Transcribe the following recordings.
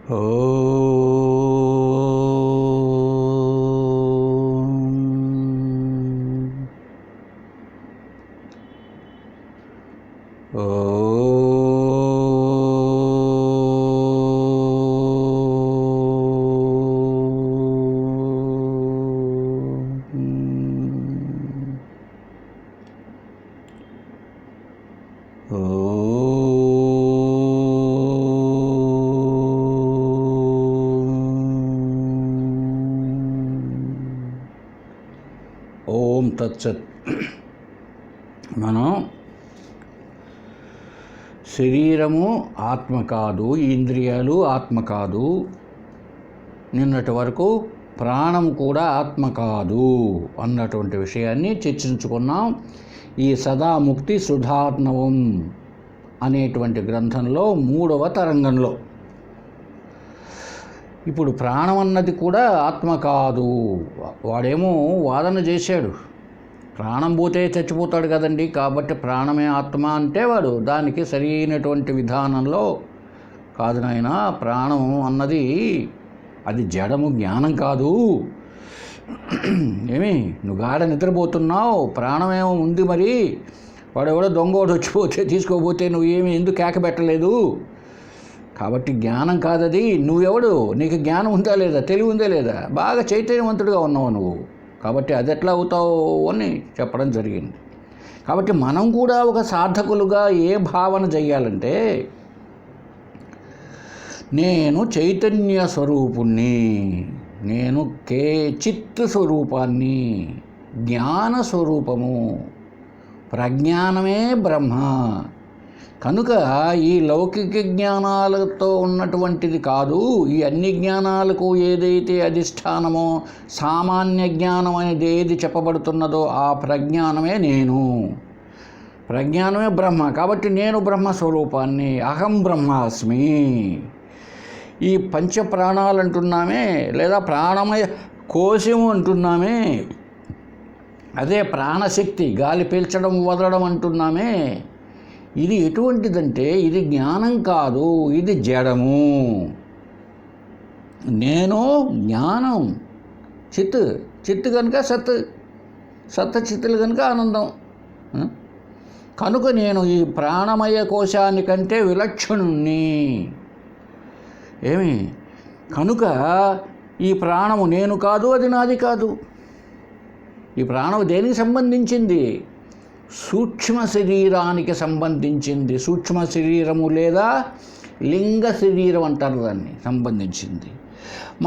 ఓం తత్సత్. మనం శరీరము ఆత్మ కాదు, ఇంద్రియాలు ఆత్మ కాదు, నిన్నటి వరకు ప్రాణం కూడా ఆత్మ కాదు అన్నటువంటి విషయాన్ని చర్చించుకున్నాం. ఈ సదాముక్తి సుధార్ణవం అనేటువంటి గ్రంథంలో 3వ తరంగంలో ఇప్పుడు ప్రాణం అన్నది కూడా ఆత్మ కాదు. వాడేమో వాదన చేశాడు, ప్రాణం పోతే చచ్చిపోతాడు కదండి, కాబట్టి ప్రాణమే ఆత్మ అంటే వాడు దానికి సరైనటువంటి విధానంలో కాదు నాయనా, ప్రాణం అన్నది అది జడము, జ్ఞానం కాదు. ఏమి నువ్వు గాఢ నిద్రపోతున్నావు, ప్రాణమేమో ఉంది, మరి వాడెవడో దొంగోడు వచ్చిపోతే తీసుకోపోతే నువ్వు ఏమి ఎందుకు కేక పెట్టలేదు, కాబట్టి జ్ఞానం కాదది. నువ్వెవడు, నీకు జ్ఞానం ఉందా లేదా, తెలివి ఉందా లేదా, బాగా చైతన్యవంతుడిగా ఉన్నావు నువ్వు, కాబట్టి అది ఎట్లా అవుతావు అని చెప్పడం జరిగింది. కాబట్టి మనం కూడా ఒక సాధకులుగా ఏ భావన చెయ్యాలంటే, నేను చైతన్య స్వరూపుణ్ణి, నేను చిత్ స్వరూపాన్ని, జ్ఞాన స్వరూపము, ప్రజ్ఞానమే బ్రహ్మ. కనుక ఈ లౌకిక జ్ఞానాలతో ఉన్నటువంటిది కాదు, ఈ అన్ని జ్ఞానాలకు ఏదైతే అధిష్టానమో సామాన్య జ్ఞానం అనేది ఏది చెప్పబడుతున్నదో ఆ ప్రజ్ఞానమే నేను, ప్రజ్ఞానమే బ్రహ్మ. కాబట్టి నేను బ్రహ్మస్వరూపాన్ని, అహం బ్రహ్మాస్మి. ఈ పంచప్రాణాలు అంటున్నామే, లేదా ప్రాణమయ కోశము అంటున్నామే, అదే ప్రాణశక్తి, గాలి పీల్చడం వదలడం అంటున్నామే, ఇది ఎటువంటిదంటే ఇది జ్ఞానం కాదు, ఇది జడము. నేను జ్ఞానం, చిత్ కనుక సత్ చిత్తులు కనుక ఆనందం. కనుక నేను ఈ ప్రాణమయ కోశానికంటే విలక్షణుణ్ణి. ఏమి కనుక ఈ ప్రాణము నేను కాదు, అది నాది కాదు. ఈ ప్రాణం దేనికి సంబంధించింది? సూక్ష్మ శరీరానికి సంబంధించింది. సూక్ష్మ శరీరము లేదా లింగ శరీరం అంటారు దాన్ని, సంబంధించింది.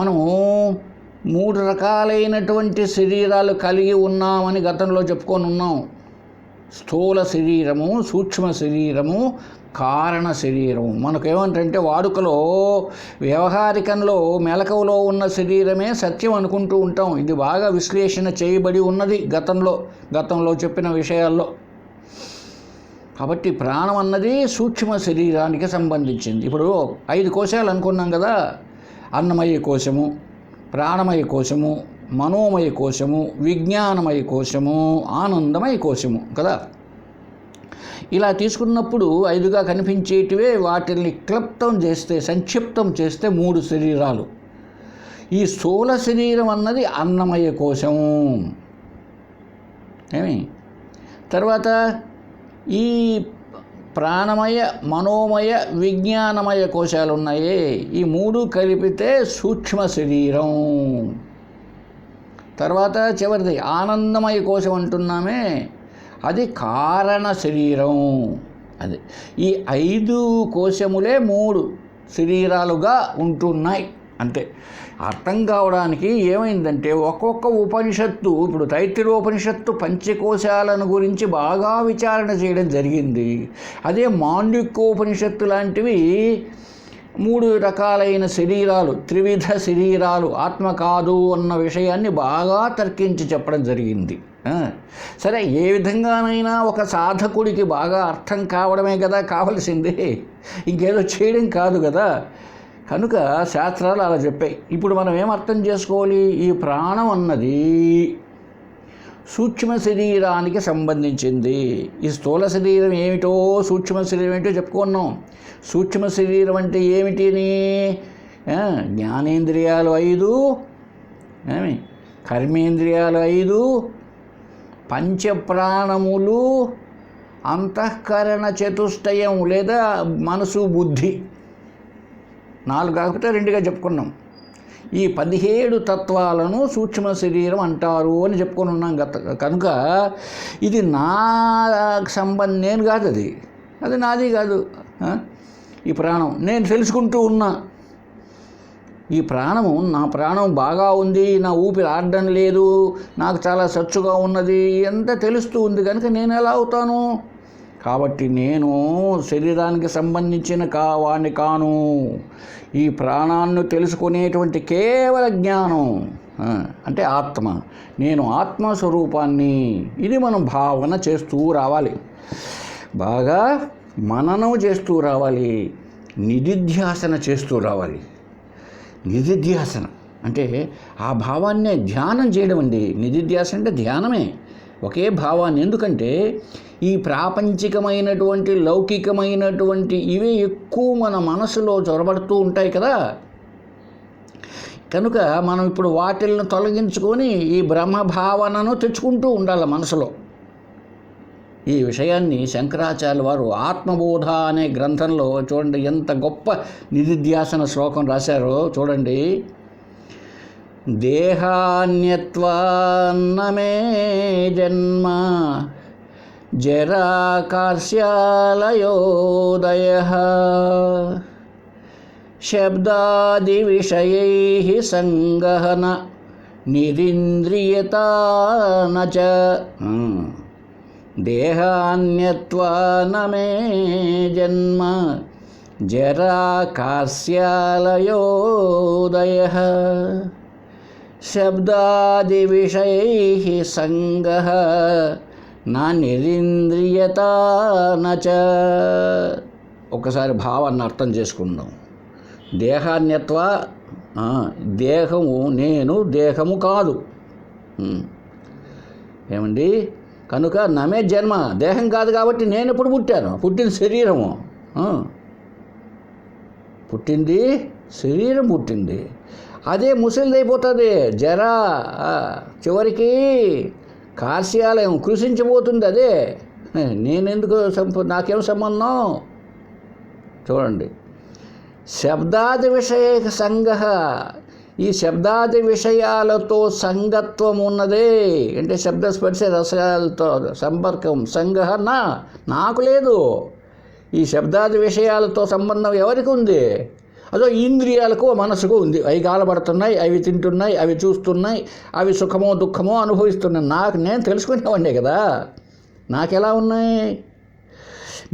మనము 3 రకాలైనటువంటి శరీరాలు కలిగి ఉన్నామని గతంలో చెప్పుకొని ఉన్నాం. స్థూల శరీరము, సూక్ష్మ శరీరము, కారణ శరీరం. మనకేమంటే వాడుకలో, వ్యవహారికంలో, మెలకువలో ఉన్న శరీరమే సత్యం అనుకుంటూ ఉంటాం. ఇది బాగా విశ్లేషణ చేయబడి ఉన్నది గతంలో చెప్పిన విషయాల్లో. కాబట్టి ప్రాణం అన్నది సూక్ష్మ శరీరానికి సంబంధించింది. ఇప్పుడు 5 కోశాలు అనుకున్నాం కదా, అన్నమయ కోశము, ప్రాణమయ కోశము, మనోమయ కోశము, విజ్ఞానమయ కోశము, ఆనందమయ కోశము కదా. ఇలా తీసుకున్నప్పుడు 5గా కనిపించేటివే, వాటిని సంక్షిప్తం చేస్తే 3 శరీరాలు. ఈ స్థూల శరీరం అన్నది అన్నమయ కోశము. తర్వాత ఈ ప్రాణమయ, మనోమయ, విజ్ఞానమయ కోశాలు ఉన్నాయే, ఈ 3 కలిపితే సూక్ష్మ శరీరం. తర్వాత చివరిది ఆనందమయ కోశం అంటున్నామే, అది కారణ శరీరం. అది ఈ 5 కోశములే 3 శరీరాలుగా ఉంటున్నాయి. అంతే. అర్థం కావడానికి ఏమైందంటే, ఒక్కొక్క ఉపనిషత్తు, ఇప్పుడు తైత్తిరీయోపనిషత్తు పంచకోశాలను గురించి బాగా విచారణ చేయడం జరిగింది. అదే మాండుక్యోపనిషత్తు లాంటివి 3 రకాలైన శరీరాలు, త్రివిధ శరీరాలు, ఆత్మ కాదు అన్న విషయాన్ని బాగా తర్కించి చెప్పడం జరిగింది. సరే, ఏ విధంగానైనా ఒక సాధకుడికి బాగా అర్థం కావడమే కదా కావలసింది, ఇంకేదో చేయడం కాదు కదా. కనుక శాస్త్రాలు అలా చెప్పాయి. ఇప్పుడు మనం ఏం అర్థం చేసుకోవాలి? ఈ ప్రాణం అన్నది సూక్ష్మ శరీరానికి సంబంధించింది. ఈ స్థూల శరీరం ఏమిటో, సూక్ష్మ శరీరం ఏమిటో చెప్పుకున్నాం. సూక్ష్మ శరీరం అంటే ఏమిటిని జ్ఞానేంద్రియాలు 5, కర్మేంద్రియాలు 5, పంచప్రాణములు, అంతఃకరణ చతుష్టయం లేదా మనసు బుద్ధి 4 కాకపోతే 2గా చెప్పుకున్నాం. ఈ 17 తత్వాలను సూక్ష్మ శరీరం అంటారు అని చెప్పుకొని ఉన్నాం కనుక ఇది నా నేను కాదు, అది నాది కాదు. ఈ ప్రాణం నేను తెలుసుకుంటూ ఉన్నా. ఈ ప్రాణము, నా ప్రాణం బాగా ఉంది, నా ఊపిరి ఆడడం లేదు, నాకు చాలా సచ్చుగా ఉన్నది, ఎంత తెలుస్తూ ఉంది కనుక నేను ఎలా అవుతాను? కాబట్టి నేను శరీరానికి సంబంధించిన వాణ్ణి కాను. ఈ ప్రాణాన్ని తెలుసుకునేటువంటి కేవల జ్ఞానం అంటే ఆత్మ. నేను ఆత్మస్వరూపాన్ని. ఇది మనం భావన చేస్తూ రావాలి, బాగా మననం చేస్తూ రావాలి, నిధిధ్యాసన చేస్తూ రావాలి. నిధిధ్యాసన అంటే ఆ భావాన్నే ధ్యానం చేయడం అండి. నిధిధ్యాసన అంటే ధ్యానమే, ఒకే భావాన్ని. ఎందుకంటే ఈ ప్రాపంచికమైనటువంటి లౌకికమైనటువంటి ఇవే ఎక్కువ మన మనసులో చొరబడుతూ ఉంటాయి కదా. కనుక మనం ఇప్పుడు వాటిల్ని తొలగించుకొని ఈ బ్రహ్మభావనను తెచ్చుకుంటూ ఉండాలి మనసులో. ఈ విషయాన్ని శంకరాచార్య వారు ఆత్మబోధ అనే గ్రంథంలో చూడండి ఎంత గొప్ప నిధిధ్యాసన శ్లోకం రాశారో చూడండి. దేహాన్యత్వాన్నమే జన్మ జరా కార్శ్యాలయోదయః శబ్దాది విషయైః సంగః న నిరింద్రియతా నచ. దేహాన్యత్వానమే జన్మ జరా కార్శ్యాలయోదయః శబ్దాది విషయైః సంగః నా నిరింద్రియతా నచ. ఒకసారి భావాన్ని అర్థం చేసుకుందాం. దేహాన్యత్వ, దేహము నేను, దేహము కాదు. ఏమండి? కనుక నమే జన్మ, దేహం కాదు కాబట్టి నేను ఎప్పుడు పుట్టాను? పుట్టిన శరీరము, పుట్టింది శరీరం పుట్టింది, అదే ముసలిదైపోతుంది. జరా చివరికి కార్శ్యాలయం కృషించిపోతుంది. అదే నేనెందుకు నాకేం సంబంధం? చూడండి, శబ్దాది విషయ సంగః, ఈ శబ్దాది విషయాలతో సంగత్వం ఉన్నదే. అంటే శబ్దస్పర్శ రసాలతో సంపర్కం. సంగః నాకు లేదు. ఈ శబ్దాది విషయాలతో సంబంధం ఎవరికి ఉంది? అదో ఇంద్రియాలకు మనసుకు ఉంది. అవి గాలపడుతున్నాయి, అవి తింటున్నాయి, అవి చూస్తున్నాయి, అవి సుఖమో దుఃఖమో అనుభవిస్తున్నాయి. నేను తెలుసుకునేవాడినే కదా. నాకెలా ఉన్నాయి?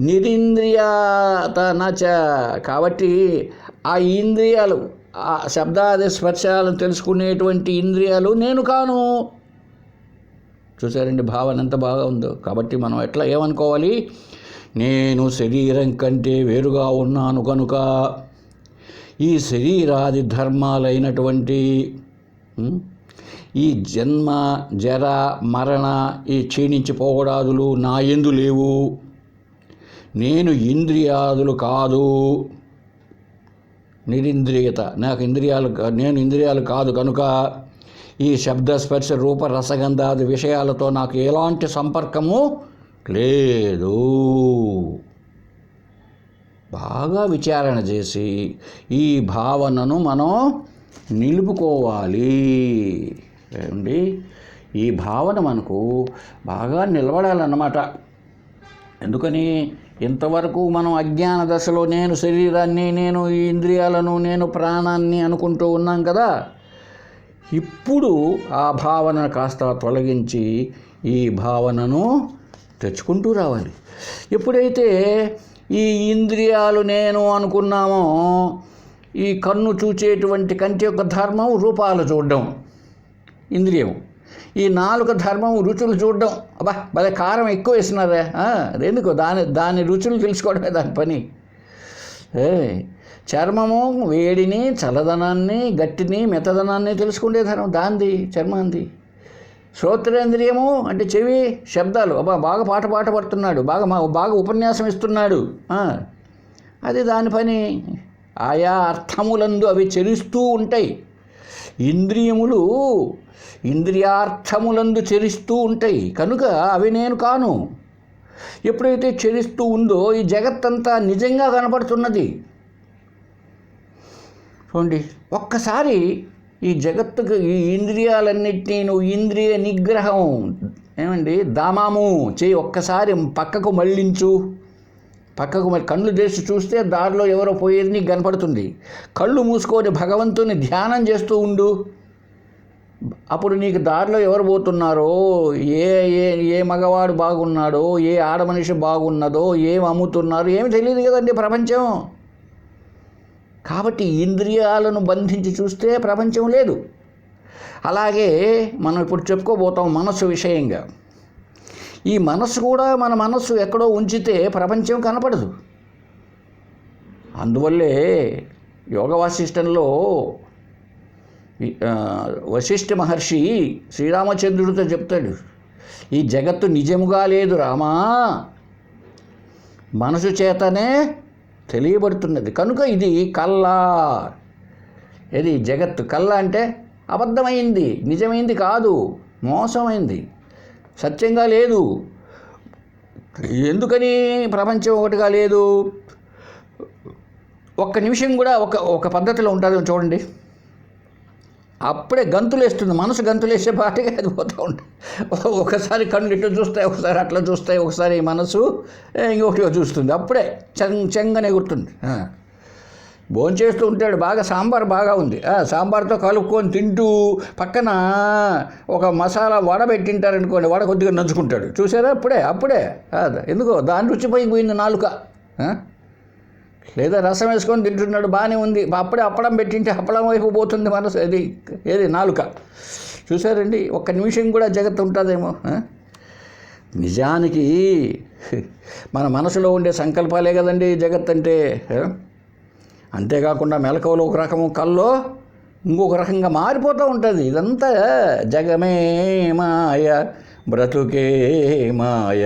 నిరింద్రియాత నచ. కాబట్టి ఆ ఇంద్రియాలు, ఆ శబ్దాది స్పర్శాలను తెలుసుకునేటువంటి ఇంద్రియాలు నేను కాను. చూసారండి భావన ఎంత బాగా ఉందో. కాబట్టి మనం ఎట్లా ఏమనుకోవాలి? నేను శరీరం కంటే వేరుగా ఉన్నాను కనుక ఈ శరీరాది ధర్మాలైనటువంటి ఈ జన్మ జర మరణ ఈ క్షీణించిపోవడాదులు నా యందు లేవు. నేను ఇంద్రియాదులు కాదు. నిరింద్రియత, నేను ఇంద్రియాలు కాదు కనుక ఈ శబ్దస్పర్శ రూప రసగంధాది విషయాలతో నాకు ఎలాంటి సంపర్కము లేదు. బాగా విచారణ చేసి ఈ భావనను మనం నిలుపుకోవాలి. ఏమండి? ఈ భావన మనకు బాగా నిలబడాలన్నమాట. ఎందుకని? ఇంతవరకు మనం అజ్ఞాన దశలో నేను శరీరాన్ని, నేను ఈ ఇంద్రియాలను, నేను ప్రాణాన్ని అనుకుంటూ ఉన్నాం కదా. ఇప్పుడు ఆ భావన కాస్త తొలగించి ఈ భావనను తెచ్చుకుంటూ రావాలి. ఎప్పుడైతే ఈ ఇంద్రియాలు నేను అనుకున్నామో, ఈ కన్ను చూచేటువంటి కంటి యొక్క ధర్మం రూపాలు చూడడం ఇంద్రియం, ఈ నాలుక ధర్మం రుచులు చూడడం. అబ్బా భలే కారం ఎక్కువ వేసినారే, అదెందుకు? దాని రుచులు తెలుసుకోవడమే దాని పని. చర్మము వేడిని, చల్లదనాన్ని, గట్టిని, మెత్తదనాన్ని తెలుసుకునే ధర్మం దాంది, చర్మాంది. శ్రోత్రేంద్రియము అంటే చెవి, శబ్దాలు. అబ్బా బాగా పాట పడుతున్నాడు, బాగా ఉపన్యాసం ఇస్తున్నాడు, అది దాని పని. ఆయా అర్థములందు అవి చరిస్తూ ఉంటాయి. ఇంద్రియములు ఇంద్రియార్థములందు చరిస్తూ ఉంటాయి కనుక అవి నేను కాను. ఎప్పుడైతే చరిస్తూ ఉందో ఈ జగత్తంతా నిజంగా కనపడుతున్నది. చూడండి, ఒక్కసారి ఈ జగత్తుకు ఈ ఇంద్రియాలన్నింటినీ నువ్వు ఇంద్రియ నిగ్రహం దామాము చేయి, ఒక్కసారి పక్కకు మళ్ళించు. పక్కకు కళ్ళు తెరిచి చూస్తే దారిలో ఎవరో పోయేది నీకు కనపడుతుంది. కళ్ళు మూసుకొని భగవంతుని ధ్యానం చేస్తూ ఉండు. అప్పుడు నీకు దారిలో ఎవరు పోతున్నారో, ఏ ఏ ఏ మగవాడు బాగున్నాడో, ఏ ఆడమనిషి బాగున్నదో, ఏం అమ్ముతున్నారో ఏమి తెలియదు కదండి ప్రపంచం. కాబట్టి ఇంద్రియాలను బంధించి చూస్తే ప్రపంచం లేదు. అలాగే మనం ఇప్పుడు చెప్పుకోబోతాం మనస్సు విషయంగా. ఈ మనస్సు కూడా మన మనస్సు ఎక్కడో ఉంచితే ప్రపంచం కనపడదు. అందువల్లే యోగ వాసిష్టంలో వశిష్ఠ మహర్షి శ్రీరామచంద్రుడితో చెప్తాడు, ఈ జగత్తు నిజముగా లేదు రామా, మనసు చేతనే తెలియబడుతున్నది కనుక ఇది కల్లా. ఇది జగత్తు కల్లా అంటే అబద్ధమైంది, నిజమైంది కాదు, మోసమైంది, సత్యంగా లేదు. ఎందుకని ప్రపంచం ఒకటిగా లేదు? ఒక్క నిమిషం కూడా ఒక పద్ధతిలో ఉంటుంది చూడండి. అప్పుడే గంతులేస్తుంది మనసు, గంతులేసే పాటిగా అది పోతూ ఉంటుంది. ఒకసారి కళ్ళు ఇట్లా చూస్తాయి, ఒకసారి అట్లా చూస్తాయి, ఒకసారి మనసు ఇంకొకటిగా చూస్తుంది. అప్పుడే చెంగనే గుర్తుంది. భోంచేస్తూ ఉంటాడు, బాగా సాంబార్ బాగా ఉంది, సాంబార్తో కలుపుకొని తింటూ పక్కన ఒక మసాలా వడ పెట్టింటారనుకోండి, వడ కొద్దిగా నంచుకుంటాడు. చూసారా? అప్పుడే ఎందుకో దాని రుచి పోయింది నాలుక. లేదా రసం వేసుకొని తింటున్నాడు, బాగానే ఉంది, అప్పుడే అప్పడం పెట్టింటే అప్పడం వైపు పోతుంది మనసు, ఏది నాలుక. చూసారండి? ఒక్క నిమిషం కూడా జగత్తు ఉంటుందేమో. నిజానికి మన మనసులో ఉండే సంకల్పాలే కదండి జగత్ అంటే. అంతేకాకుండా మెలకువలో ఒక రకము, కల్లో ఇంకొక రకంగా మారిపోతూ ఉంటుంది. ఇదంతా జగమే మాయ బ్రతుకే మాయ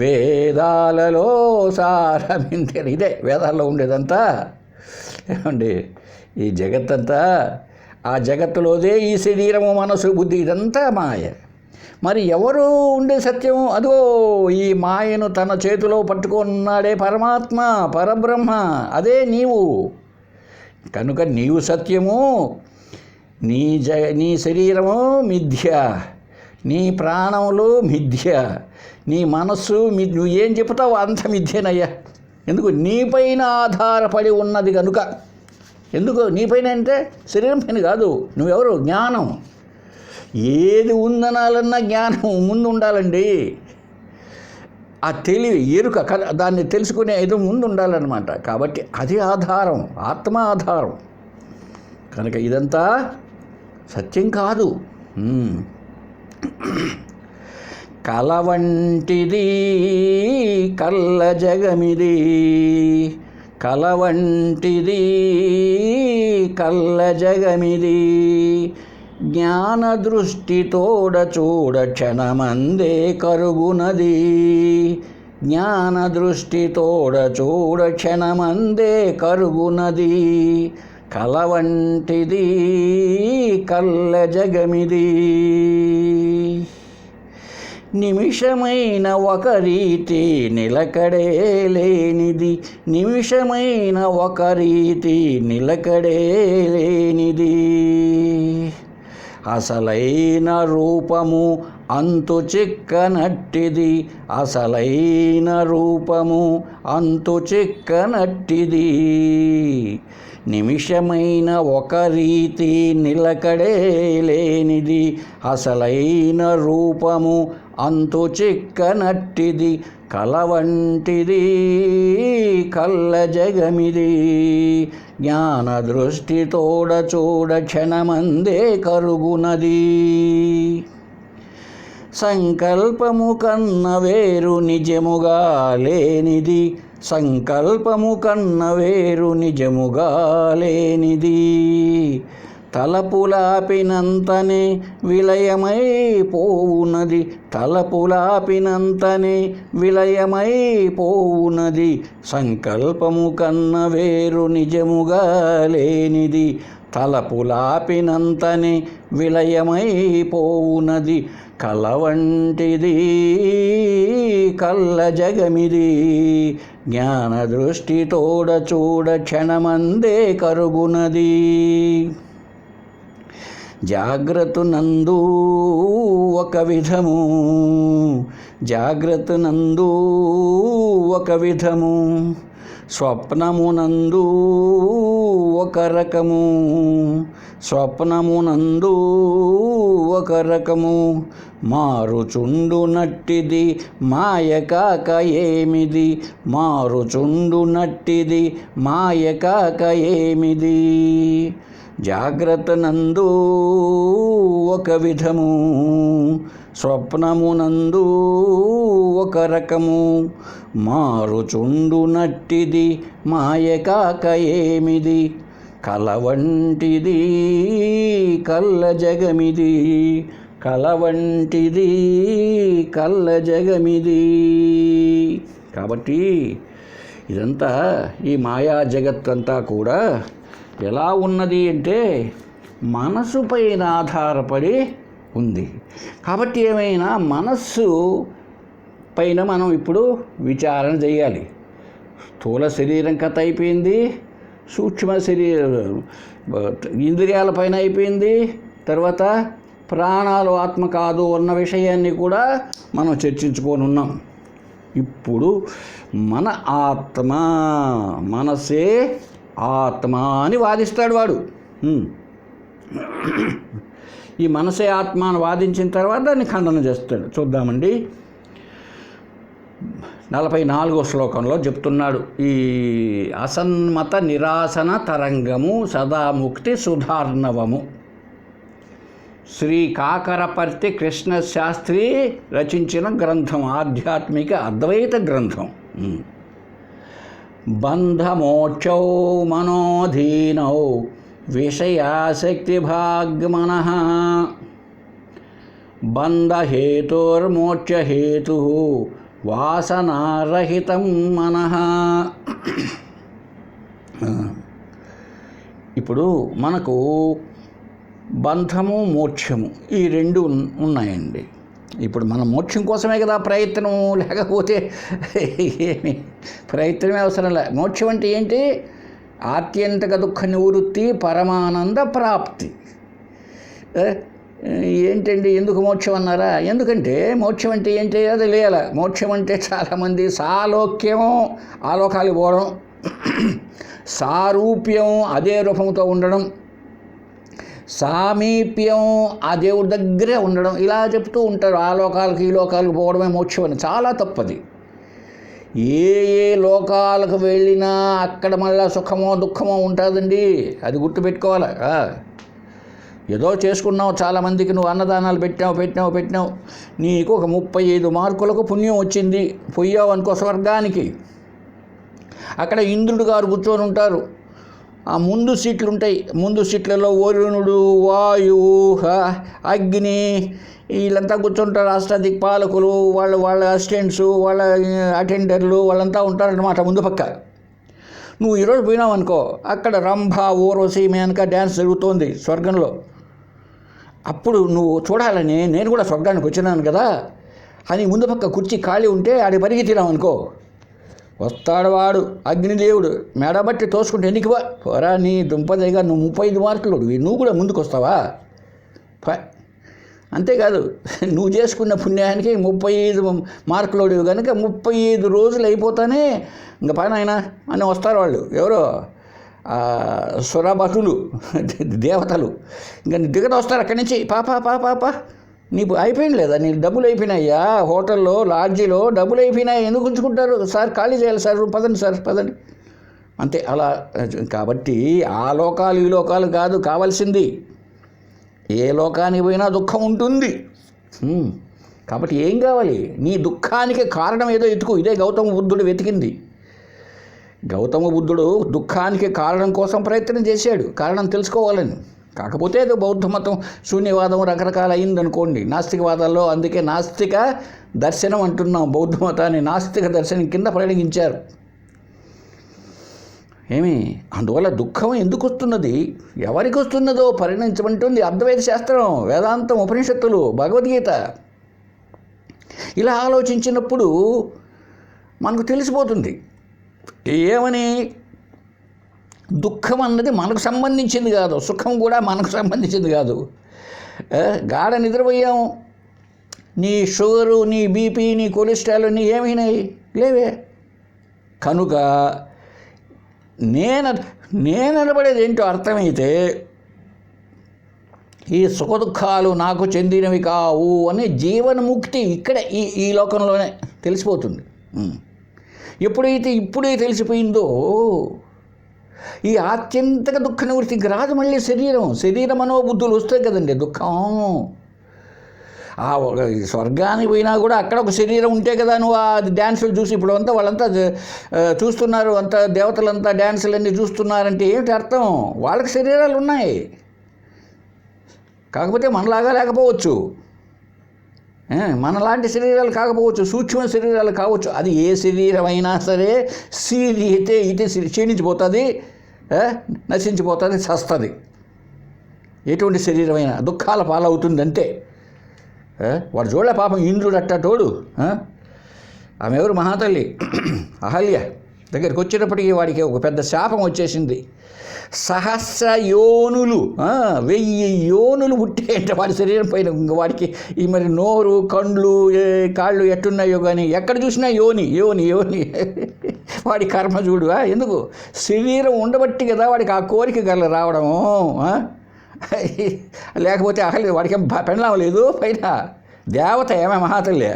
వేదాలలో సారమింతే. ఇదే వేదాల్లో ఉండేదంతా. ఏమండి, ఈ జగత్తంతా ఆ జగత్తులోదే ఈ శరీరము మనసు బుద్ధి ఇదంతా మాయ. మరి ఎవరు ఉండే సత్యం? అదో ఈ మాయను తన చేతిలో పట్టుకున్నాడే పరమాత్మ, పరబ్రహ్మ, అదే నీవు. కనుక నీవు సత్యము, నీ శరీరము మిథ్య, నీ ప్రాణములు మిథ్య, నీ మనస్సు నువ్వు ఏం చెప్తావు అంత మిథ్యనయ్యా. ఎందుకు? నీపైన ఆధారపడి ఉన్నది కనుక. ఎందుకు నీపైన అంటే శరీరం పైన కాదు, నువ్వెవరు? జ్ఞానం. ఏది ఉందనాలన్నా జ్ఞానం ముందు ఉండాలండి. ఆ తెలివి, ఎరుక, దాన్ని తెలుసుకునే ఇది ముందు ఉండాలన్నమాట. కాబట్టి అది ఆధారం, ఆత్మ ఆధారం. కనుక ఇదంతా సత్యం కాదు. కల వంటిది కల్ల జగమిది, కల వంటిది కల్ల జగమిది, జ్ఞాన దృష్టితోడ చూడ క్షణమందే కరుగునది, జ్ఞాన దృష్టితోడ చూడ క్షణమందే కరుగునది, కల వంటిది కల్ల జగమిది. నిమిషమైన ఒక రీతి నిలకడే లేనిది, నిమిషమైన ఒక రీతి నిలకడే లేనిది, అసలైన రూపము అంతు చిక్కనట్టిది, అసలైన రూపము అంతు చిక్కనట్టిది, నిమిషమైన ఒక రీతి నిలకడే లేనిది, అసలైన రూపము అంతు చిక్కనట్టిది, కల వంటిది కల్ల జగమిది, జ్ఞాన దృష్టితోడ చూడ క్షణమందే కరుగునది, సంకల్పము కన్న వేరు నిజముగా లేనిది, సంకల్పము కన్న వేరు నిజముగా లేనిది, తలపులాపినంతనే విలయమైపోవునది, తలపులాపినంతనే విలయమైపోవునది, సంకల్పము కన్న వేరు నిజముగా లేనిది, తలపులాపినంతనే విలయమైపోవునది, కల వంటిది కల్ల జగమిది, జ్ఞాన దృష్టి తోడ చూడ క్షణమందే కరుగునది. జాగ్రత్త నందు ఒక విధము, జాగ్రత్త నందు ఒక విధము, స్వప్నమునందు ఒక రకము, స్వప్నమునందు ఒక రకము, మారుచుండు నట్టిది మాయ కాక ఏమిది, మారుచుండు నట్టిది మాయ కాక ఏమిది. జాగ్రత్త నందు ఒక విధము, స్వప్నమునందు ఒక రకము, మారుచుండు నట్టిది మాయ కాక ఏమిది, కల వంటిది కల్ల జగమిది, కల వంటిది కల్ల జగమిది. కాబట్టి ఇదంతా ఈ మాయా జగత్తంతా కూడా ఎలా ఉన్నది అంటే మనసు పైన ఆధారపడి ఉంది. కాబట్టి ఏమైనా మనస్సు పైన మనం ఇప్పుడు విచారణ చేయాలి. స్థూల శరీరం కథ అయిపోయింది, సూక్ష్మ శరీరం ఇంద్రియాల పైన అయిపోయింది, తర్వాత ప్రాణాలు ఆత్మ కాదు అన్న విషయాన్ని కూడా మనం చర్చించుకొని. ఇప్పుడు మన ఆత్మ, మనసే ఆత్మ అని వాదిస్తాడు వాడు. ఈ మనసే ఆత్మ అని వాదించిన తర్వాత దాన్ని ఖండన చేస్తాడు. చూద్దామండి. 44వ శ్లోకంలో చెప్తున్నాడు, ఈ అసన్మత నిరాసన తరంగము సదాముక్తి సుధార్ణవము. శ్రీ కాకరపర్తి కృష్ణశాస్త్రి రచించిన గ్రంథం, ఆధ్యాత్మిక అద్వైత గ్రంథం. బంధమోక్షౌ మనోధీనౌ విషయాసక్తిభాగ్మనః, బంధహేతుర్మోక్షహేతు వాసనారహితం మనః. ఇప్పుడు మనకు బంధము మోక్షము ఈ రెండు ఉన్నాయండి. ఇప్పుడు మన మోక్షం కోసమే కదా ప్రయత్నం, లేకపోతే ఏమి ప్రయత్నమే అవసరం లే. మోక్షం అంటే ఏంటి? ఆత్యంతక దుఃఖ నివృత్తి, పరమానంద ప్రాప్తి. ఏంటండి ఎందుకు మోక్షం అన్నారా? ఎందుకంటే మోక్షం అంటే ఏంటి అది లేయాల. మోక్షం అంటే చాలామంది సాలోక్యం, ఆలోకాలు పోవడం, సారూప్యం అదే రూపంతో ఉండడం, సామీప్యం ఆ దేవుడి దగ్గరే ఉండడం, ఇలా చెప్తూ ఉంటారు. ఆ లోకాలకు ఈ లోకాలకు పోవడమే మోక్షం అని. చాలా తప్పది. ఏ ఏ లోకాలకు వెళ్ళినా అక్కడ మళ్ళీ సుఖమో దుఃఖమో ఉంటుందండి, అది గుర్తుపెట్టుకోవాలి. ఏదో చేసుకున్నావు, చాలామందికి నువ్వు అన్నదానాలు పెట్టినావు, నీకు ఒక 35 మార్కులకు పుణ్యం వచ్చింది, పోయావు అనుకో స్వర్గానికి. అక్కడ ఇంద్రుడు గారు కూర్చొని ఉంటారు. ఆ ముందు సీట్లు ఉంటాయి. ముందు సీట్లలో వరుణుడు, వాయువు, అగ్ని వీళ్ళంతా కూర్చుంటారు. అష్టదిక్పాలకులు, వాళ్ళ అసిస్టెంట్స్, వాళ్ళ అటెండర్లు వాళ్ళంతా ఉంటారన్నమాట ముందు పక్క. నువ్వు ఈరోజు పోయినావు అనుకో, అక్కడ రంభ, ఊర్వశి, మేనక డ్యాన్స్ జరుగుతోంది స్వర్గంలో. అప్పుడు నువ్వు చూడాలని నేను కూడా స్వర్గానికి వచ్చినాను కదా అని ముందు పక్క కుర్చీ ఖాళీ ఉంటే ఆడి పరిగెత్తినావు అనుకో, వస్తాడు వాడు అగ్నిదేవుడు మెడబట్టి తోసుకుంటే ఎందుకు పోరా నీ దుంపదేగా, నువ్వు 35 మార్కులు నువ్వు కూడా ముందుకు వస్తావా? అంతేకాదు, నువ్వు చేసుకున్న పుణ్యానికి 35 మార్కులోడు కనుక 35 రోజులు అయిపోతానే ఇంకా పైన అని వస్తారు వాళ్ళు. ఎవరో సురభటులు, దేవతలు ఇంకా దిగత వస్తారు అక్కడి నుంచి. పాప నీకు అయిపోయింది లేదా, నీకు డబ్బులు అయిపోయినాయ్యా, హోటల్లో లాడ్జీలో డబ్బులు అయిపోయినాయి, ఎందుకు ఉంచుకుంటారు సార్, ఖాళీ చేయాలి సార్, పదండి సార్ పదండి అంతే. అలా కాబట్టి ఆ లోకాలు ఈ లోకాలు కాదు కావాల్సింది. ఏ లోకానికి పోయినా దుఃఖం ఉంటుంది. కాబట్టి ఏం కావాలి? నీ దుఃఖానికి కారణం ఏదో ఎతుకు. ఇదే గౌతమ బుద్ధుడు వెతికింది. గౌతమ బుద్ధుడు దుఃఖానికి కారణం కోసం ప్రయత్నం చేశాడు, కారణం తెలుసుకోవాలని. కాకపోతే ఏదో బౌద్ధ మతం శూన్యవాదం రకరకాల అయిందనుకోండి నాస్తికవాదాల్లో. అందుకే నాస్తిక దర్శనం అంటున్నాం. బౌద్ధ మతాన్ని నాస్తిక దర్శనం కింద పరిగణించారు. అందువల్ల దుఃఖం ఎందుకు వస్తున్నది, ఎవరికి వస్తున్నదో పరిగణించమంటుంది అద్వైత శాస్త్రం, వేదాంతం, ఉపనిషత్తులు, భగవద్గీత. ఇలా ఆలోచించినప్పుడు మనకు తెలిసిపోతుంది ఏమని, దుఃఖం అన్నది మనకు సంబంధించింది కాదు, సుఖం కూడా మనకు సంబంధించింది కాదు. గాఢ నిద్రపోయాము, నీ షుగరు, నీ బీపీ, నీ కొలెస్ట్రాల్, నీ ఏమైనాయి లేవే. కనుక నేననబడేది ఏంటో అర్థమైతే ఈ సుఖదుఖాలు నాకు చెందినవి కావు అనే జీవన్ముక్తి ఇక్కడ ఈ లోకంలోనే తెలిసిపోతుంది. ఎప్పుడైతే ఇప్పుడే తెలిసిపోయిందో ఈ ఆత్యంతక దుఃఖ నివృత్తి ఇంక రాదు. మళ్ళీ శరీర మనోబుద్ధులు వస్తాయి కదండి దుఃఖం. స్వర్గానికి పోయినా కూడా అక్కడ ఒక శరీరం ఉంటే కదా నువ్వు ఆ డ్యాన్సులు చూసి ఇప్పుడు అంతా వాళ్ళంతా చూస్తున్నారు, అంతా దేవతలంతా డ్యాన్సులన్నీ చూస్తున్నారంటే ఏమిటి అర్థం? వాళ్ళకి శరీరాలు ఉన్నాయి, కాకపోతే మనలాగా లేకపోవచ్చు, మనలాంటి శరీరాలు కాకపోవచ్చు, సూక్ష్మ శరీరాలు కావచ్చు. అది ఏ శరీరం అయినా సరే అయితే క్షీణించిపోతుంది, నశించిపోతుంది, చస్తుంది. ఎటువంటి శరీరమైనా దుఃఖాల పాలవుతుంది అంతే. వాడు చూడలే పాపం ఇంద్రుడు అట్టటోడు. ఆమె ఎవరు, మహాతల్లి అహల్య దగ్గరికి వచ్చేటప్పటికి వాడికి ఒక పెద్ద శాపం వచ్చేసింది. సహస్ర యోనులు, 1000 యోనులు పుట్టేంట వాడి శరీరం పైన. వాడికి ఈ మరి నోరు, కండ్లు, కాళ్ళు ఎట్టున్నాయో కానీ ఎక్కడ చూసినా యోని యోని యోని. వాడి కర్మ చూడు. ఎందుకు? శరీరం ఉండబట్టి కదా వాడికి ఆ కోరిక గల రావడము. లేకపోతే అసలు వాడికి పెండ్లాం లేదు, పైన దేవత ఏమే మహాతల్లి,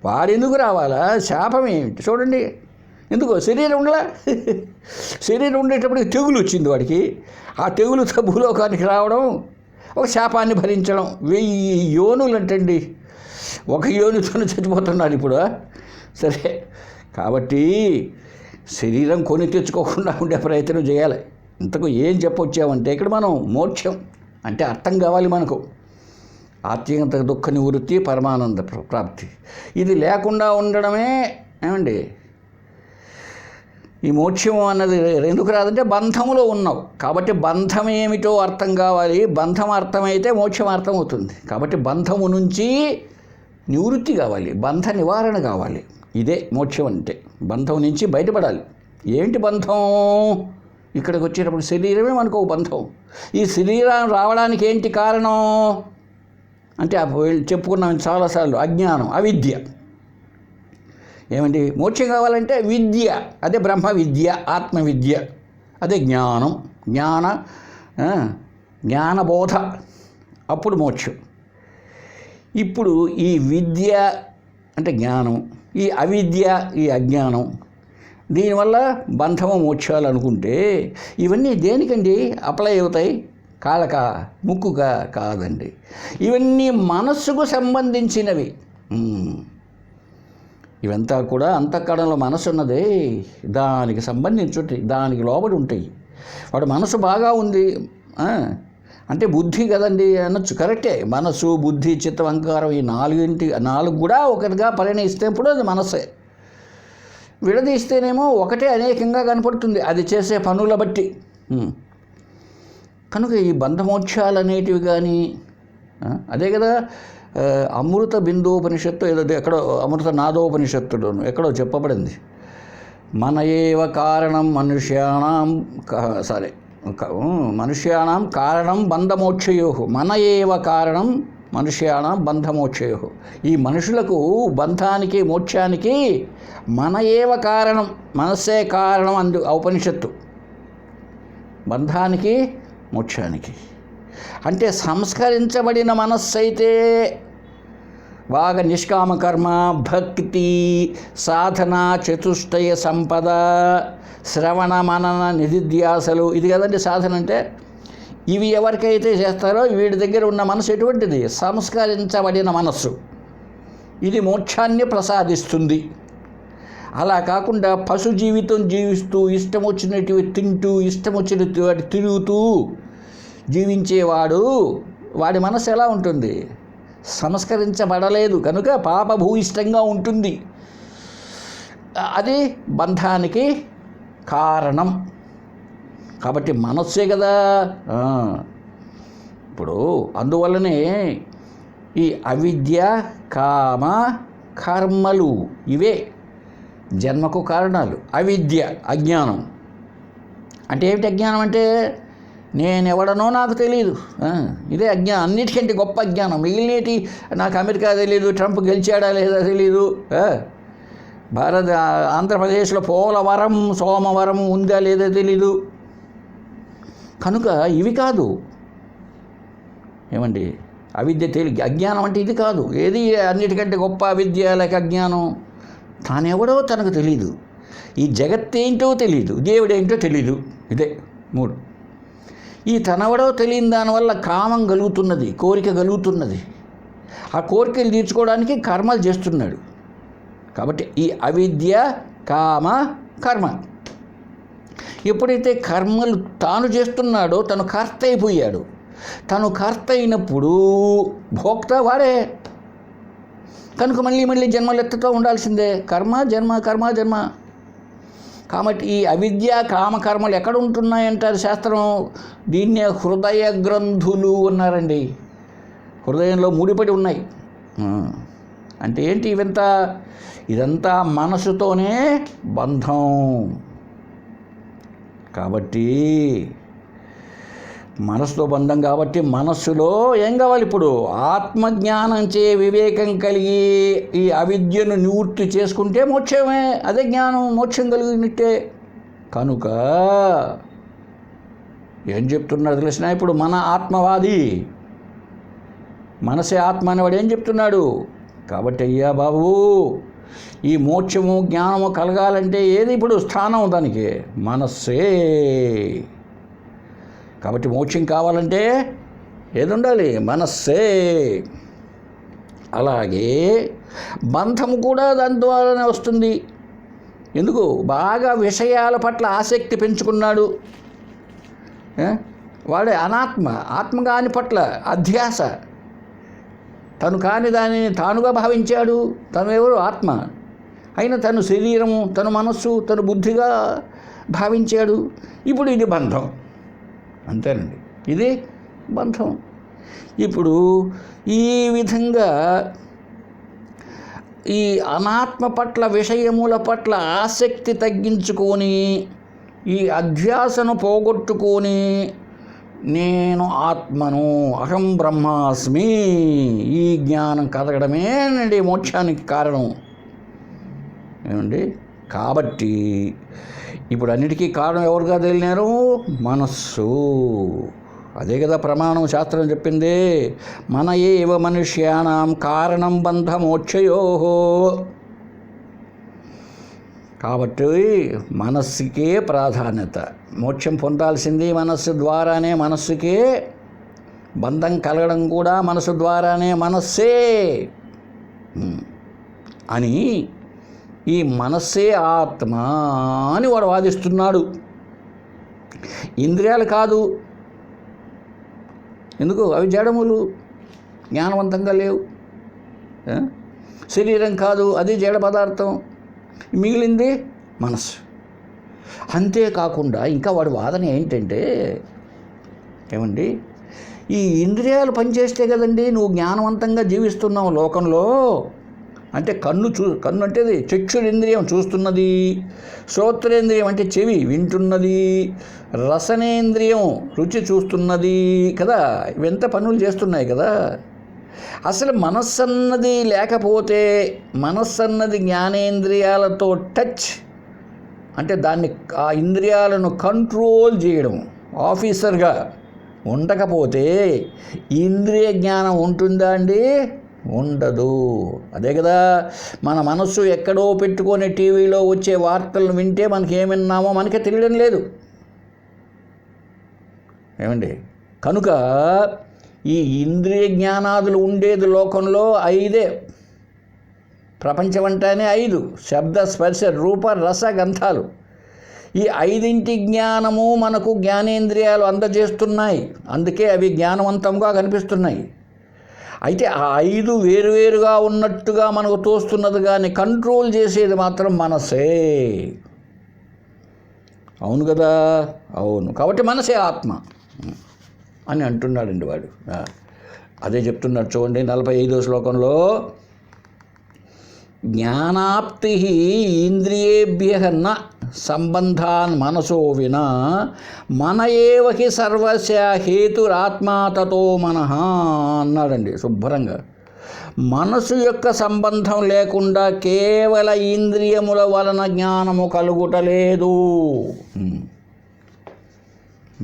వాడెందుకు రావాలా? శాపం ఏమిటి చూడండి. ఎందుకో శరీరం ఉండలా. శరీరం ఉండేటప్పటికి తెగులు వచ్చింది వాడికి. ఆ తెగులుతో భూలోకానికి రావడం, ఒక శాపాన్ని భరించడం. 1000 యోనులు అంటండి. ఒక యోనితోనే చచ్చిపోతున్నారు ఇప్పుడు. సరే, కాబట్టి శరీరం కొని తెచ్చుకోకుండా ఉండే ప్రయత్నం చేయాలి. ఇంతకు ఏం చెప్పొచ్చామంటే ఇక్కడ మనం మోక్షం అంటే అర్థం కావాలి మనకు. ఆత్మీయత దుఃఖ నివృత్తి, పరమానంద ప్రాప్తి. ఇది లేకుండా ఉండడమే ఏమండి ఈ మోక్షం అన్నది. ఎందుకు రాదంటే బంధములో ఉన్నావు కాబట్టి బంధం ఏమిటో అర్థం కావాలి. బంధం అర్థమైతే మోక్షం అర్థమవుతుంది. కాబట్టి బంధము నుంచి నివృత్తి కావాలి, బంధ నివారణ కావాలి. ఇదే మోక్షం అంటే. బంధం నుంచి బయటపడాలి. ఏంటి బంధం? ఇక్కడికి వచ్చేటప్పుడు శరీరమే మనకు ఒక బంధం. ఈ శరీరం రావడానికి ఏంటి కారణం అంటే చెప్పుకున్నాం చాలాసార్లు, అజ్ఞానం, అవిద్య. ఏమండి మోక్షం కావాలంటే విద్య, అదే బ్రహ్మ విద్య, ఆత్మ విద్య, అదే జ్ఞానం, జ్ఞానబోధ, అప్పుడు మోక్షం. ఇప్పుడు ఈ విద్య అంటే జ్ఞానం, ఈ అవిద్య, ఈ అజ్ఞానం, దీనివల్ల బంధము మోక్షాలు అనుకుంటే ఇవన్నీ దేనికండి అప్లై అవుతాయి? కాళ్ళకా, ముక్కుగా కాదండి. ఇవన్నీ మనస్సుకు సంబంధించినవి. ఇవంతా కూడా అంతఃకరణలో మనసు ఉన్నదే, దానికి సంబంధించి దానికి లోబడి ఉంటాయి. వాడు మనసు బాగా ఉంది అంటే బుద్ధి కదండి అనొచ్చు, కరెక్టే. మనసు, బుద్ధి, చిత్తం, అహంకారం, ఈ 4 కూడా ఒకటిగా పరిణయిస్తేప్పుడు అది మనసే. విడదీస్తేనేమో ఒకటే అనేకంగా కనపడుతుంది అది చేసే పనుల బట్టి. కనుక ఈ బంధమోక్షాలు అనేటివి కానీ అదే కదా అమృత బిందోపనిషత్తు ఏదో ఎక్కడో, అమృత నాదోపనిషత్తులోను ఎక్కడో చెప్పబడింది. మన ఏవ కారణం మనుష్యాణం కారణం బంధమోక్షయో, మన ఏవ కారణం మనుష్యాణం బంధమోక్షయో. ఈ మనుషులకు బంధానికి మోక్షానికి మన ఏవ కారణం, మనస్సే కారణం. ఉపనిషత్తు బంధానికి మోక్షానికి. అంటే సంస్కరించబడిన మనస్సు అయితే బాగా నిష్కామకర్మ, భక్తి, సాధన, చతుష్టయ సంపద, శ్రవణ, మనన, నిధిధ్యాసలు, ఇది కదండి సాధన అంటే. ఇవి ఎవరికైతే చేస్తారో వీడి దగ్గర ఉన్న మనసు ఎటువంటిది? సంస్కరించబడిన మనస్సు. ఇది మోక్షాన్ని ప్రసాదిస్తుంది. అలా కాకుండా పశు జీవితం జీవిస్తూ, ఇష్టం వచ్చినట్టు తింటూ, ఇష్టం వచ్చినట్టు తిరుగుతూ జీవించేవాడు వాడి మనసు ఎలా ఉంటుంది? సంస్కరించబడలేదు కనుక పాపభూయిష్టంగా ఉంటుంది. అది బంధానికి కారణం. కాబట్టి మనస్సే కదా. ఇప్పుడు అందువల్లనే ఈ అవిద్య, కామ, కర్మలు ఇవే జన్మకు కారణాలు. అవిద్య అజ్ఞానం. అంటే ఏమిటి అజ్ఞానం అంటే? నేనెవడనో నాకు తెలియదు. ఇదే అజ్ఞానం. అన్నిటికంటే గొప్ప అజ్ఞానం. మిగిలినటి నాకు అమెరికా తెలియదు, ట్రంప్ గెలిచాడా లేదా తెలియదు, ఆంధ్రప్రదేశ్లో పోలవరం సోమవరం ఉందా లేదా తెలీదు. కనుక ఇవి కాదు. ఏమండి? అవిద్య అజ్ఞానం అంటే ఇది కాదు. ఏది అన్నిటికంటే గొప్ప అవిద్య లేక అజ్ఞానం? తానెవడో తనకు తెలీదు, ఈ జగత్తేంటో తెలీదు, దేవుడేంటో తెలీదు. ఇదే 3. ఈ తనవడో తెలియని దానివల్ల కామం కలుగుతున్నది, కోరిక కలుగుతున్నది. ఆ కోరికలు తీర్చుకోవడానికి కర్మలు చేస్తున్నాడు. కాబట్టి ఈ అవిద్య, కామ, కర్మ. ఎప్పుడైతే కర్మలు తాను చేస్తున్నాడో తను కర్త అయిపోయాడు. తను కర్త అయినప్పుడు భోక్త వాడే. కనుక మళ్ళీ జన్మలెత్తుతూ ఉండాల్సిందే. కర్మ జన్మ, కర్మ జన్మ. కాబట్టి ఈ అవిద్య, కామకర్మలు ఎక్కడ ఉంటున్నాయంటారు శాస్త్రం? దీన్నే హృదయ గ్రంథులు అన్నారండి. హృదయంలో ముడిపడి ఉన్నాయి. అంటే ఏంటి ఇదంతా మనసుతోనే బంధం. కాబట్టి మనసుతో బంధం. కాబట్టి మనస్సులో ఏం కావాలి? ఇప్పుడు ఆత్మజ్ఞానం చే వివేకం కలిగి ఈ అవిద్యను నివృత్తి చేసుకుంటే మోక్షమే. అదే జ్ఞానం, మోక్షం కలిగినట్టే. కనుక ఏం చెప్తున్నారు తెలిసిన? ఇప్పుడు మన ఆత్మవాది, మనసే ఆత్మ అనేవాడు ఏం చెప్తున్నాడు? కాబట్టి అయ్యా బాబు, ఈ మోక్షము జ్ఞానము కలగాలంటే ఏది ఇప్పుడు స్థానం? దానికి మనస్సే. కాబట్టి మోక్షం కావాలంటే ఏది ఉండాలి? మనస్సే. అలాగే బంధము కూడా దాని ద్వారానే వస్తుంది. ఎందుకు? బాగా విషయాల పట్ల ఆసక్తి పెంచుకున్నాడు వాడే అనాత్మ. ఆత్మగాని పట్ల అధ్యాస. తను కాని దానిని తానుగా భావించాడు. తను ఎవరు? ఆత్మ. అయినా తను శరీరము, తను మనస్సు, తను బుద్ధిగా భావించాడు. ఇప్పుడు ఇది బంధం. అంతేనండి, ఇది బంధం. ఇప్పుడు ఈ విధంగా ఈ అనాత్మ పట్ల, విషయముల పట్ల ఆసక్తి తగ్గించుకొని, ఈ అధ్యాసను పోగొట్టుకొని, నేను ఆత్మను, అహం బ్రహ్మాస్మి, ఈ జ్ఞానం కలగడమేనండి మోక్షానికి కారణం. ఏమండి? కాబట్టి ఇప్పుడు అన్నిటికీ కారణం ఎవరుగా తెలినారు? మనస్సు. అదే కదా ప్రమాణం, శాస్త్రం చెప్పింది. మన ఏవ మనుష్యానాం కారణం బంధ మోక్షయో. కాబట్టి మనస్సుకే ప్రాధాన్యత. మోక్షం పొందాల్సింది మనస్సు ద్వారానే. మనస్సుకే బంధం కలగడం కూడా మనస్సు ద్వారానే. మనస్సే అని, ఈ మనస్సే ఆత్మ అని వాడు వాదిస్తున్నాడు. ఇంద్రియాలు కాదు. ఎందుకు? అవి జడములు, జ్ఞానవంతంగా లేవు. శరీరం కాదు, అది జడ పదార్థం. మిగిలింది మనస్సు. అంతేకాకుండా ఇంకా వాడి వాదన ఏంటంటే, ఏమండి, ఈ ఇంద్రియాలు పనిచేస్తే కదండి నువ్వు జ్ఞానవంతంగా జీవిస్తున్నావు లోకంలో. అంటే కన్ను అంటే చక్షురేంద్రియం చూస్తున్నది, శ్రోత్రేంద్రియం అంటే చెవి వింటున్నది, రసనేంద్రియం రుచి చూస్తున్నది కదా. ఇవెంత పనులు చేస్తున్నాయి కదా. అసలు మనస్సన్నది లేకపోతే, మనస్సన్నది జ్ఞానేంద్రియాలతో టచ్ అంటే దాన్ని, ఆ ఇంద్రియాలను కంట్రోల్ చేయడం ఆఫీసర్గా ఉండకపోతే ఇంద్రియ జ్ఞానం ఉంటుందా అండి? ఉండదు. అదే కదా, మన మనస్సు ఎక్కడో పెట్టుకొని టీవీలో వచ్చే వార్తలను వింటే మనకి ఏమి విన్నామో మనకే తెలియడం లేదు. ఏమండి? కనుక ఈ ఇంద్రియ జ్ఞానాదులు ఉండేది లోకంలో 5. ప్రపంచం అంటేనే 5: శబ్ద, స్పర్శ, రూప, రస, గంధాలు. ఈ ఐదింటి జ్ఞానము మనకు జ్ఞానేంద్రియాలు అందజేస్తున్నాయి, అందుకే అవి జ్ఞానవంతంగా కనిపిస్తున్నాయి. అయితే ఆ 5 వేరువేరుగా ఉన్నట్టుగా మనకు తోస్తున్నది, కానీ కంట్రోల్ చేసేది మాత్రం మనసే. అవును కదా, అవును. కాబట్టి మనసే ఆత్మ అని అంటున్నాడండి వాడు. అదే చెప్తున్నాడు చూడండి 45వ శ్లోకంలో, జ్ఞానాప్తి ఇంద్రియేభ్య న సంబంధాన్ మనసో వినా మన ఏవ హి సర్వస్య హేతురాత్మా తతో మనః అన్నాడండి శుభ్రంగా. మనసు యొక్క సంబంధం లేకుండా కేవల ఇంద్రియముల వలన జ్ఞానము కలుగుటలేదు.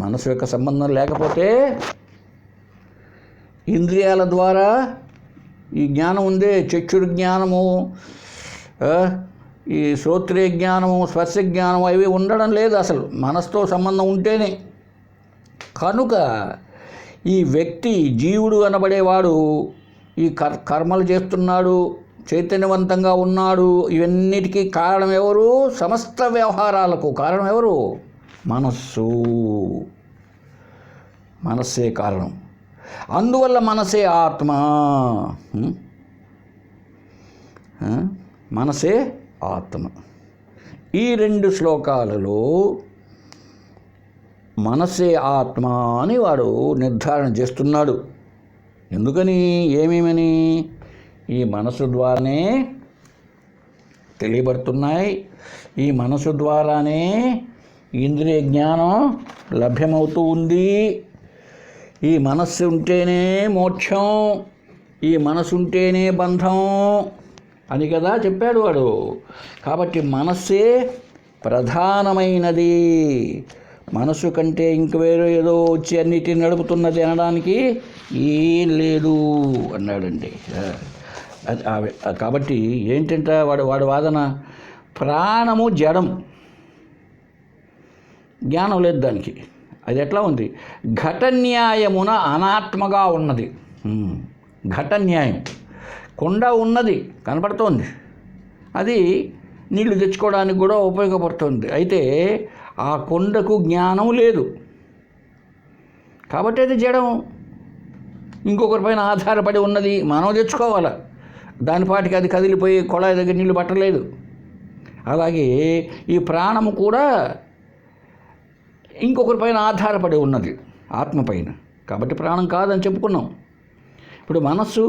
మనసు యొక్క సంబంధం లేకపోతే ఇంద్రియాల ద్వారా ఈ జ్ఞానం ఉందే, చక్షుర్ జ్ఞానము, ఈ శ్రోత్రియ జ్ఞానము, స్పర్శ జ్ఞానం అవి ఉండడం లేదు అసలు, మనసుతో సంబంధం ఉంటేనే. కనుక ఈ వ్యక్తి జీవుడు అనబడేవాడు ఈ కర్మలు చేస్తున్నాడు, చైతన్యవంతంగా ఉన్నాడు. ఇవన్నిటికీ కారణం ఎవరు? సమస్త వ్యవహారాలకు కారణం ఎవరు? మనస్సు. మనస్సే కారణం. అందువల్ల మనసే ఆత్మ. మనసే ఆత్మ. ఈ 2 శ్లోకాలలో మనసే ఆత్మ అని వాడు నిర్ధారణ చేస్తున్నాడు. ఎందుకని, ఏమేమని? ఈ మనసు ద్వారానే తెలియబడుతున్నాయి, ఈ మనసు ద్వారానే ఇంద్రియ జ్ఞానం లభ్యమవుతూ ఉంది, ఈ మనస్సు ఉంటేనే మోక్షం, ఈ మనసు ఉంటేనే బంధం అని కదా చెప్పాడు వాడు. కాబట్టి మనస్సే ప్రధానమైనది. మనసు కంటే ఇంక వేరే ఏదో వచ్చి అన్నిటిని నడుపుతున్నది అనడానికి ఏం లేదు అన్నాడండి. కాబట్టి ఏంటంటే వాడు వాదన, ప్రాణము జడం, జ్ఞానం లేదు దానికి. అది ఎట్లా ఉంది? ఘటన్యాయమున అనాత్మగా ఉన్నది. ఘటన్యాయం, కొండ ఉన్నది కనపడుతోంది, అది నీళ్లు తెచ్చుకోవడానికి కూడా ఉపయోగపడుతుంది. అయితే ఆ కొండకు జ్ఞానం లేదు కాబట్టి అది జడం, ఇంకొకరిపైన ఆధారపడి ఉన్నది, మనం తెచ్చుకోవాలి. దానిపాటికి అది కదిలిపోయి కొళాయి దగ్గర నీళ్లు పట్టలేదు. అలాగే ఈ ప్రాణము కూడా ఇంకొకరిపైన ఆధారపడి ఉన్నది, ఆత్మపైన. కాబట్టి ప్రాణం కాదని చెప్పుకున్నాం. ఇప్పుడు మనస్సు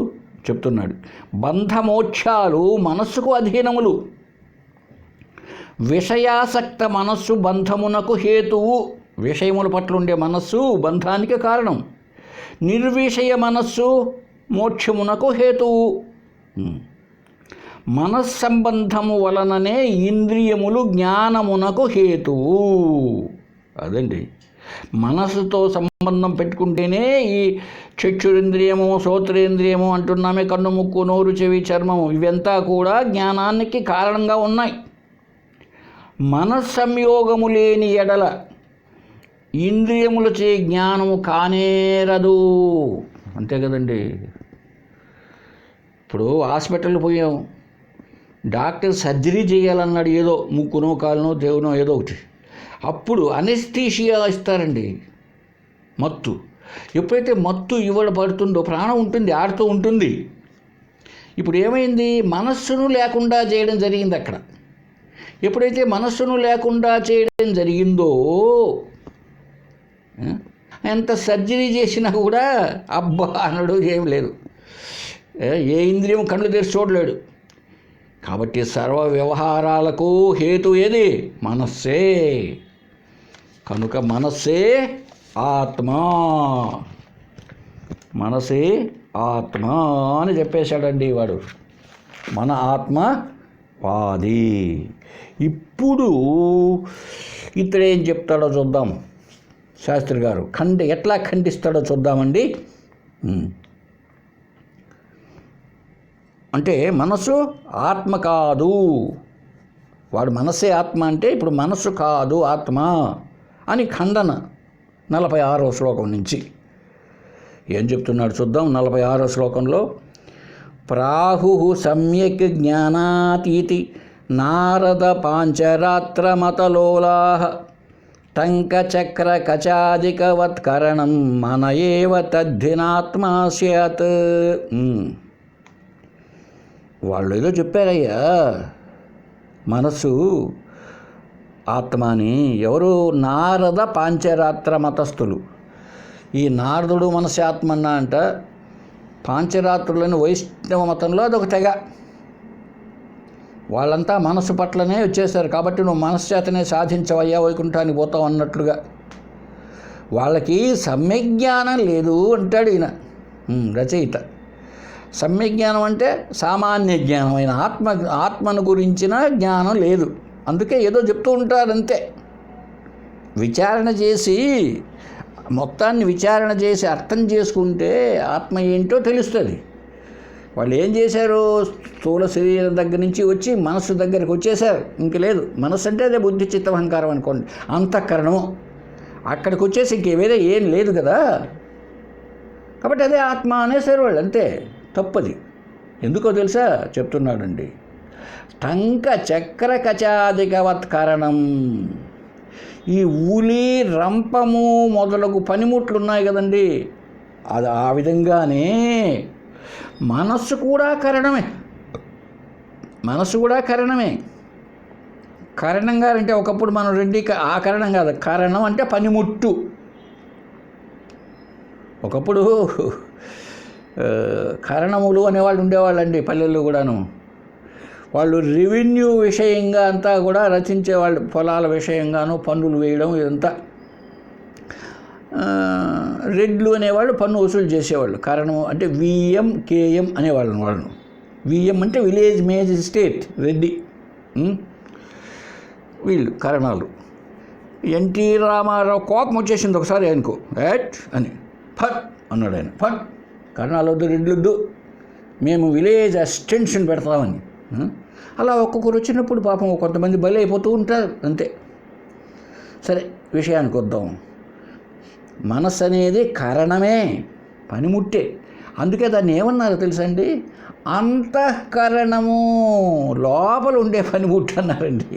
చెప్తున్నాడు, బంధమోక్షాలు మనస్సుకు అధీనములు. విషయాసక్త మనస్సు బంధమునకు హేతువు. విషయముల పట్ల ఉండే మనస్సు బంధానికి కారణం. నిర్విషయ మనస్సు మోక్షమునకు హేతువు. మనస్సంబంధము వలననే ఇంద్రియములు జ్ఞానమునకు హేతువు. అదండి, మనసుతో సంబంధం పెట్టుకుంటేనే ఈ చక్షురింద్రియము, శ్రోత్రేంద్రియము అంటున్నామే, కన్ను, ముక్కు, నోరు, చెవి, చర్మము, ఇవంతా కూడా జ్ఞానానికి కారణంగా ఉన్నాయి. మనస్సంయోగము లేని ఎడల ఇంద్రియములచే జ్ఞానము కానేరదు. అంతే కదండి. ఇప్పుడు హాస్పిటల్ పోయాం, డాక్టర్ సర్జరీ చేయాలన్నాడు, ఏదో ముక్కునో కాలునో దేవునో ఏదో ఒకటి. అప్పుడు అనెస్థీషియా ఇస్తారండి, మత్తు. ఎప్పుడైతే మత్తు ఇవ్వబడుతుందో ప్రాణం ఉంటుంది, ఆడుతూ ఉంటుంది. ఇప్పుడు ఏమైంది? మనస్సును లేకుండా చేయడం జరిగింది అక్కడ. ఎప్పుడైతే మనస్సును లేకుండా చేయడం జరిగిందో, ఎంత సర్జరీ చేసినా కూడా అబ్బా అనడు, ఏం లేదు. ఏ ఇంద్రియం కళ్ళు తెరిచి చూడలేడు. కాబట్టి సర్వ వ్యవహారాలకు హేతు ఏది? మనస్సే. కనుక మనస్సే ఆత్మ, మనసే ఆత్మ అని చెప్పేశాడండి వాడు. మన ఆత్మ వాది. ఇప్పుడు ఇతడేం చెప్తాడో చూద్దాం. శాస్త్రి గారు ఎట్లా ఖండిస్తాడో చూద్దామండి. అంటే మనసు ఆత్మ కాదు, వాడు మనసే ఆత్మ అంటే ఇప్పుడు మనసు కాదు ఆత్మ అని ఖండన 46వ శ్లోకం నుంచి. ఏం చెప్తున్నాడు చూద్దాం. 46వ శ్లోకంలో, ప్రాహు సమ్యక్ జ్ఞానాతీతి నారద పాంచరాత్రమతలోలా టంకచక్రకచాదికవత్కరణం మన ఏవ తద్ధినాత్మా స్యాత్. వాళ్ళు ఏదో చెప్పారయ్యా, మనస్సు ఆత్మ అని. ఎవరు? నారద పాంచరాత్ర మతస్థులు. ఈ నారదుడు మనస్సు ఆత్మ అన్నా అంట. పాంచరాత్రులని వైష్ణవ మతంలో అదొక తెగ. వాళ్ళంతా మనస్సు పట్లనే వచ్చేసారు. కాబట్టి నువ్వు మనశ్చేతనే సాధించవయ్యా, వైకుంఠానికి పోతావు అన్నట్లుగా. వాళ్ళకి సమ్యజ్ఞానం లేదు అంటాడు ఈయన రచయిత. సమ్యజ్ఞానం అంటే సామాన్య జ్ఞానమైన ఆత్మను గురించిన జ్ఞానం లేదు. అందుకే ఏదో చెప్తూ ఉంటారంతే. విచారణ చేసి, మొత్తాన్ని విచారణ చేసి అర్థం చేసుకుంటే ఆత్మ ఏంటో తెలుస్తుంది. వాళ్ళు ఏం చేశారు? స్థూల శరీరం దగ్గర నుంచి వచ్చి మనస్సు దగ్గరికి వచ్చేసారు. ఇంక లేదు. మనస్సు అంటే అదే బుద్ధి చిత్తం అహంకారం అనుకోండి, అంతఃకరణము. అక్కడికి వచ్చేసి ఇంక వేరే ఏం లేదు కదా. కాబట్టి అదే ఆత్మ అనేసారు వాళ్ళు, అంతే. తప్పది. ఎందుకో తెలుసా? చెప్తున్నాడండి. టంక చక్ర కచాదికవత్కరణం. ఈ ఉలి, రంపము మొదలగు పనిముట్లు ఉన్నాయి కదండి, అది ఆ విధంగానే మనస్సు కూడా కరణమే. మనస్సు కూడా కరణమే. కరణంగా అంటే ఒకప్పుడు మనం ఆ కరణం కాదు. కరణం అంటే పనిముట్టు. ఒకప్పుడు కరణములు అనేవాళ్ళు ఉండేవాళ్ళండి పల్లెల్లో కూడాను. వాళ్ళు రెవెన్యూ విషయంగా అంతా కూడా రచించేవాళ్ళు. పొలాల విషయంగాను పన్నులు వేయడం ఇదంతా. రెడ్లు అనేవాళ్ళు పన్ను వసూలు చేసేవాళ్ళు. కారణం అంటే విఎం కేఎం అనేవాళ్ళని. వాళ్ళను విఎం అంటే విలేజ్ మేజిస్ట్రేట్ రెడ్డి. వీళ్ళు కరణాలు. ఎన్టీ రామారావు కోపం వచ్చేసింది ఒకసారి ఆయనకు. ఏట్ అని ఫట్ అన్నాడు ఆయన. ఫట్, కరణాలు వద్దు, రెడ్లు వద్దు, మేము విలేజ్ అసిస్టెంట్స్ని పెడతామని. అలా ఒక్కొక్కరు వచ్చినప్పుడు పాపం కొంతమంది బలి అయిపోతూ ఉంటారు, అంతే. సరే, విషయానికి వద్దాం. మనస్సు అనేది కరణమే, పనిముట్టే. అందుకే దాన్ని ఏమన్నారు తెలుసండి? అంతఃకరణము, లోపల ఉండే పనిముట్టు అన్నారండి.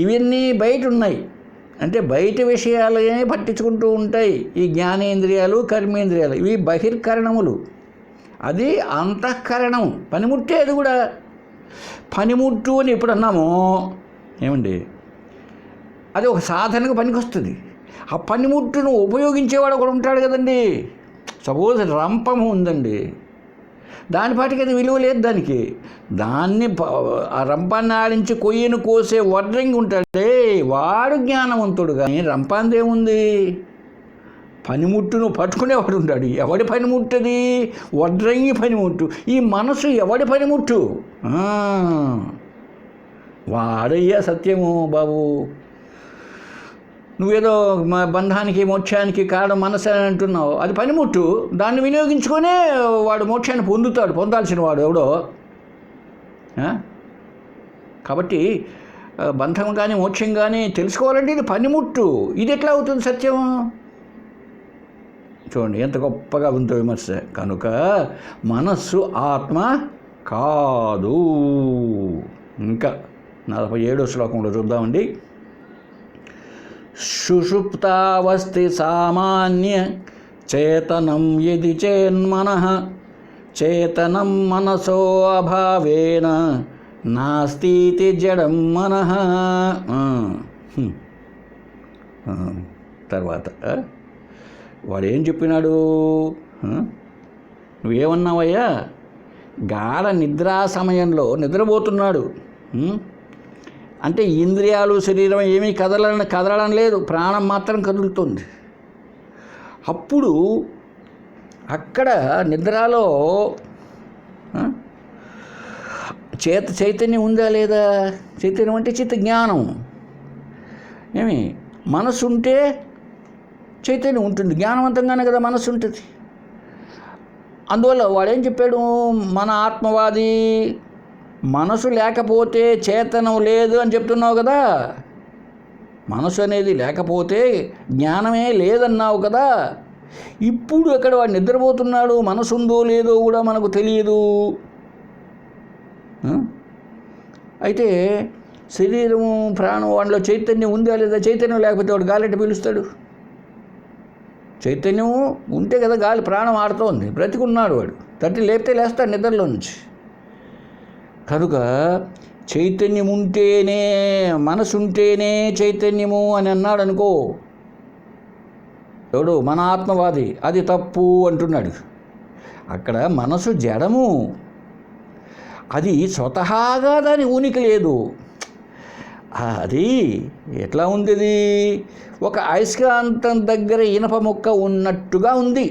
ఇవన్నీ బయట ఉన్నాయి. అంటే బయట విషయాలనే పట్టించుకుంటూ ఉంటాయి ఈ జ్ఞానేంద్రియాలు, కర్మేంద్రియాలు. ఇవి బహిర్కరణములు. అది అంతఃకరణం, పనిముట్టే. అది కూడా పనిముట్టు అని ఎప్పుడు అన్నామో ఏమండి, అది ఒక సాధనకు పనికొస్తుంది. ఆ పనిముట్టును ఉపయోగించేవాడు ఒకడు ఉంటాడు కదండి. సపోజ్ రంపము ఉందండి, దానిపాటికి అది విలువ లేదు దానికి. దాన్ని ఆ రంపాన్ని ఆడించి కొయ్యను కోసే వడ్రంగి ఉంటాడే, వాడు జ్ఞానవంతుడు. కానీ రంపాందేముంది? పనిముట్టును పట్టుకునేవాడు ఉంటాడు. ఎవడి పనిముట్టది? వడ్రంగి పనిముట్టు. ఈ మనసు ఎవడి పనిముట్టు? వాడయ్యా సత్యము బాబు. నువ్వేదో బంధానికి మోక్షానికి కారణం మనసు అని అంటున్నావు, అది పనిముట్టు. దాన్ని వినియోగించుకొనే వాడు మోక్షాన్ని పొందాల్సిన వాడు ఎవడో. కాబట్టి బంధం కానీ మోక్షం కానీ తెలుసుకోవాలంటే ఇది పనిముట్టు. ఇది ఎట్లా అవుతుంది సత్యం? చూడండి ఎంత గొప్పగా ఉందో విమర్శ. కనుక మనస్సు ఆత్మ కాదు. ఇంకా 47వ శ్లోకంలో చూద్దామండి. సుషుప్తావస్థి సామాన్య చేతనం యది చేన్మనః చేతనం మనసో అభావేన నాస్తితి జడం మనః. తర్వాత వాడు ఏం చెప్పినాడు? నువ్వేమన్నావయ్యా? గాఢ నిద్రా సమయంలో నిద్రపోతున్నాడు అంటే ఇంద్రియాలు, శరీరం ఏమీ కదలడం లేదు, ప్రాణం మాత్రం కదులుతుంది. అప్పుడు అక్కడ నిద్రలో చైతన్యం ఉందా లేదా? చైతన్యం అంటే చిత్త జ్ఞానం. ఏమి మనసు ఉంటే చైతన్యం ఉంటుంది, జ్ఞానవంతంగానే కదా మనసు ఉంటుంది. అందువల్ల వాడేం చెప్పాడు? మన ఆత్మవాది మనసు లేకపోతే చేతనం లేదు అని చెప్తున్నావు కదా. మనసు అనేది లేకపోతే జ్ఞానమే లేదన్నావు కదా. ఇప్పుడు అక్కడ వాడు నిద్రపోతున్నాడు, మనసు ఉందో లేదో కూడా మనకు తెలియదు. అయితే శరీరము ప్రాణం వాడిలో చైతన్యం ఉందా లేదా? చైతన్యం లేకపోతే వాడు గాలి ఎట్ట పీలుస్తాడు? చైతన్యం ఉంటే కదా గాలి ప్రాణం ఆడుతోంది, బ్రతికున్నాడు వాడు. తట్టి లేపితే లేస్తాడు నిద్రలో నుంచి. కనుక చైతన్యం ఉంటేనే, మనసు ఉంటేనే చైతన్యము అని అన్నాడు అనుకో, ఎవడు మన ఆత్మవాది, అది తప్పు అంటున్నాడు. అక్కడ మనసు జడము, అది స్వతహాగా దాని ఉనికి లేదు. అది ఎట్లా ఉంది? అది ఒక అయస్కాంతం దగ్గర ఇనప ముక్క ఉన్నట్టుగా ఉంది.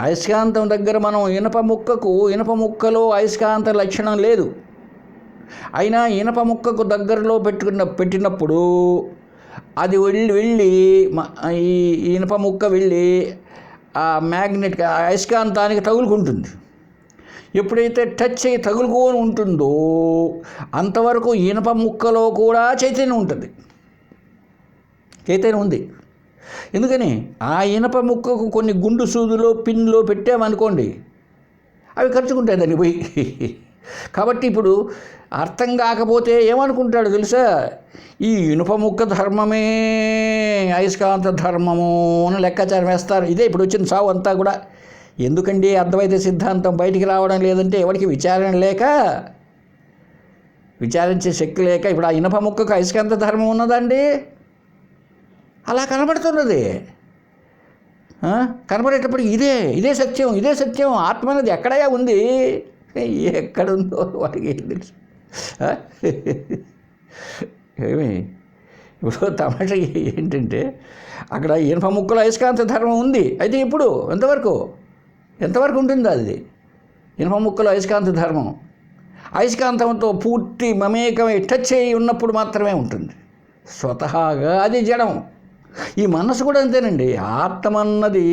అయస్కాంతం దగ్గర మనం ఇనప ముక్కలో అయస్కాంత లక్షణం లేదు. అయినా ఇనప ముక్కకు దగ్గరలో పెట్టినప్పుడు అది వెళ్ళి ఈ ఇనప ముక్క వెళ్ళి ఆ మ్యాగ్నెట్ అయస్కాంతానికి తగులుకుంటుంది. ఎప్పుడైతే టచ్ అయ్యి తగులుకొని ఉంటుందో అంతవరకు ఇనప ముక్కలో కూడా చైతన్యం ఉంటుంది, చైతన్యం ఉంది. ఎందుకని? ఆ ఇనప ముక్కకు కొన్ని గుండు సూదులో పిన్లో పెట్టామనుకోండి, అవి ఖర్చుకుంటాయి దాన్ని పోయి. కాబట్టి ఇప్పుడు అర్థం కాకపోతే ఏమనుకుంటాడు తెలుసా? ఈ ఇనుప ముక్క ధర్మమే అయస్కాంత ధర్మము అని లెక్కాచారం వేస్తారు. ఇదే ఇప్పుడు వచ్చిన సావు అంతా కూడా. ఎందుకండి అద్వైత సిద్ధాంతం బయటికి రావడం లేదంటే ఎవరికి విచారణ లేక, విచారించే శక్తి లేక. ఇప్పుడు ఆ ఇనప ముక్కకు అయస్కాంత ధర్మం ఉన్నదండి, అలా కనబడుతున్నది. కనబడేటప్పుడు ఇదే సత్యం ఆత్మ అనేది ఎక్కడయా ఉంది, ఎక్కడుందో వాడికి ఏం తెలుసు. ఏమి ఇప్పుడు తమాషా ఏంటంటే అక్కడ ఇనుప ముక్కలో అయస్కాంత ధర్మం ఉంది. అయితే ఇప్పుడు ఎంతవరకు ఉంటుంది అది? ఇనుప ముక్కలో అయస్కాంత ధర్మం అయస్కాంతంతో పూర్తి మమేకమై టచ్ అయి ఉన్నప్పుడు మాత్రమే ఉంటుంది. స్వతహాగా అది జడం. ఈ మనసు కూడా అంతేనండి. ఆత్మ అన్నది,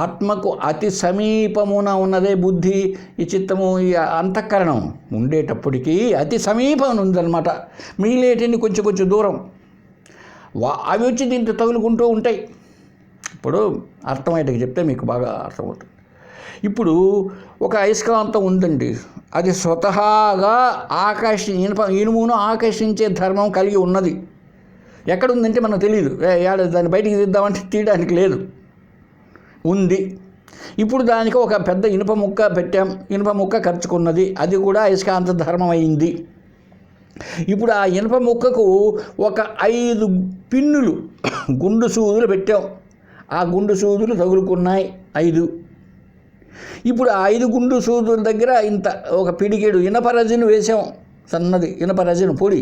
ఆత్మకు అతి సమీపమున ఉన్నదే బుద్ధి, ఈ చిత్తము, ఈ అంతఃకరణం ఉండేటప్పటికీ అతి సమీపం ఉందన్నమాట. మిగిలేటిని కొంచెం దూరం. అవి వచ్చి దీంట్లో తగులుకుంటూ ఉంటాయి. ఇప్పుడు అర్థమయ్యేటికి చెప్తే మీకు బాగా అర్థమవుతుంది. ఇప్పుడు ఒక అయస్కాంతం ఉందండి, అది స్వతహాగా ఇనుమును ఆకర్షించే ధర్మం కలిగి ఉన్నది. ఎక్కడుందంటే మనకు తెలియదు. దాన్ని బయటికి తీద్దామంటే తీయడానికి లేదు, ఉంది. ఇప్పుడు దానికి ఒక పెద్ద ఇనుప ముక్క పెట్టాం, ఇనుప ముక్క ఖర్చుకున్నది, అది కూడా అయస్కాంత ధర్మం అయింది. ఇప్పుడు ఆ ఇనుప ముక్కకు ఒక 5 పిన్నులు గుండు సూదులు పెట్టాం, ఆ గుండు సూదులు తగులుకున్నాయి 5. ఇప్పుడు ఆ 5 గుండు సూదుల దగ్గర ఇంత ఒక పిడికెడు ఇనపరజను వేసాం, సన్నది ఇనపరజను పొడి.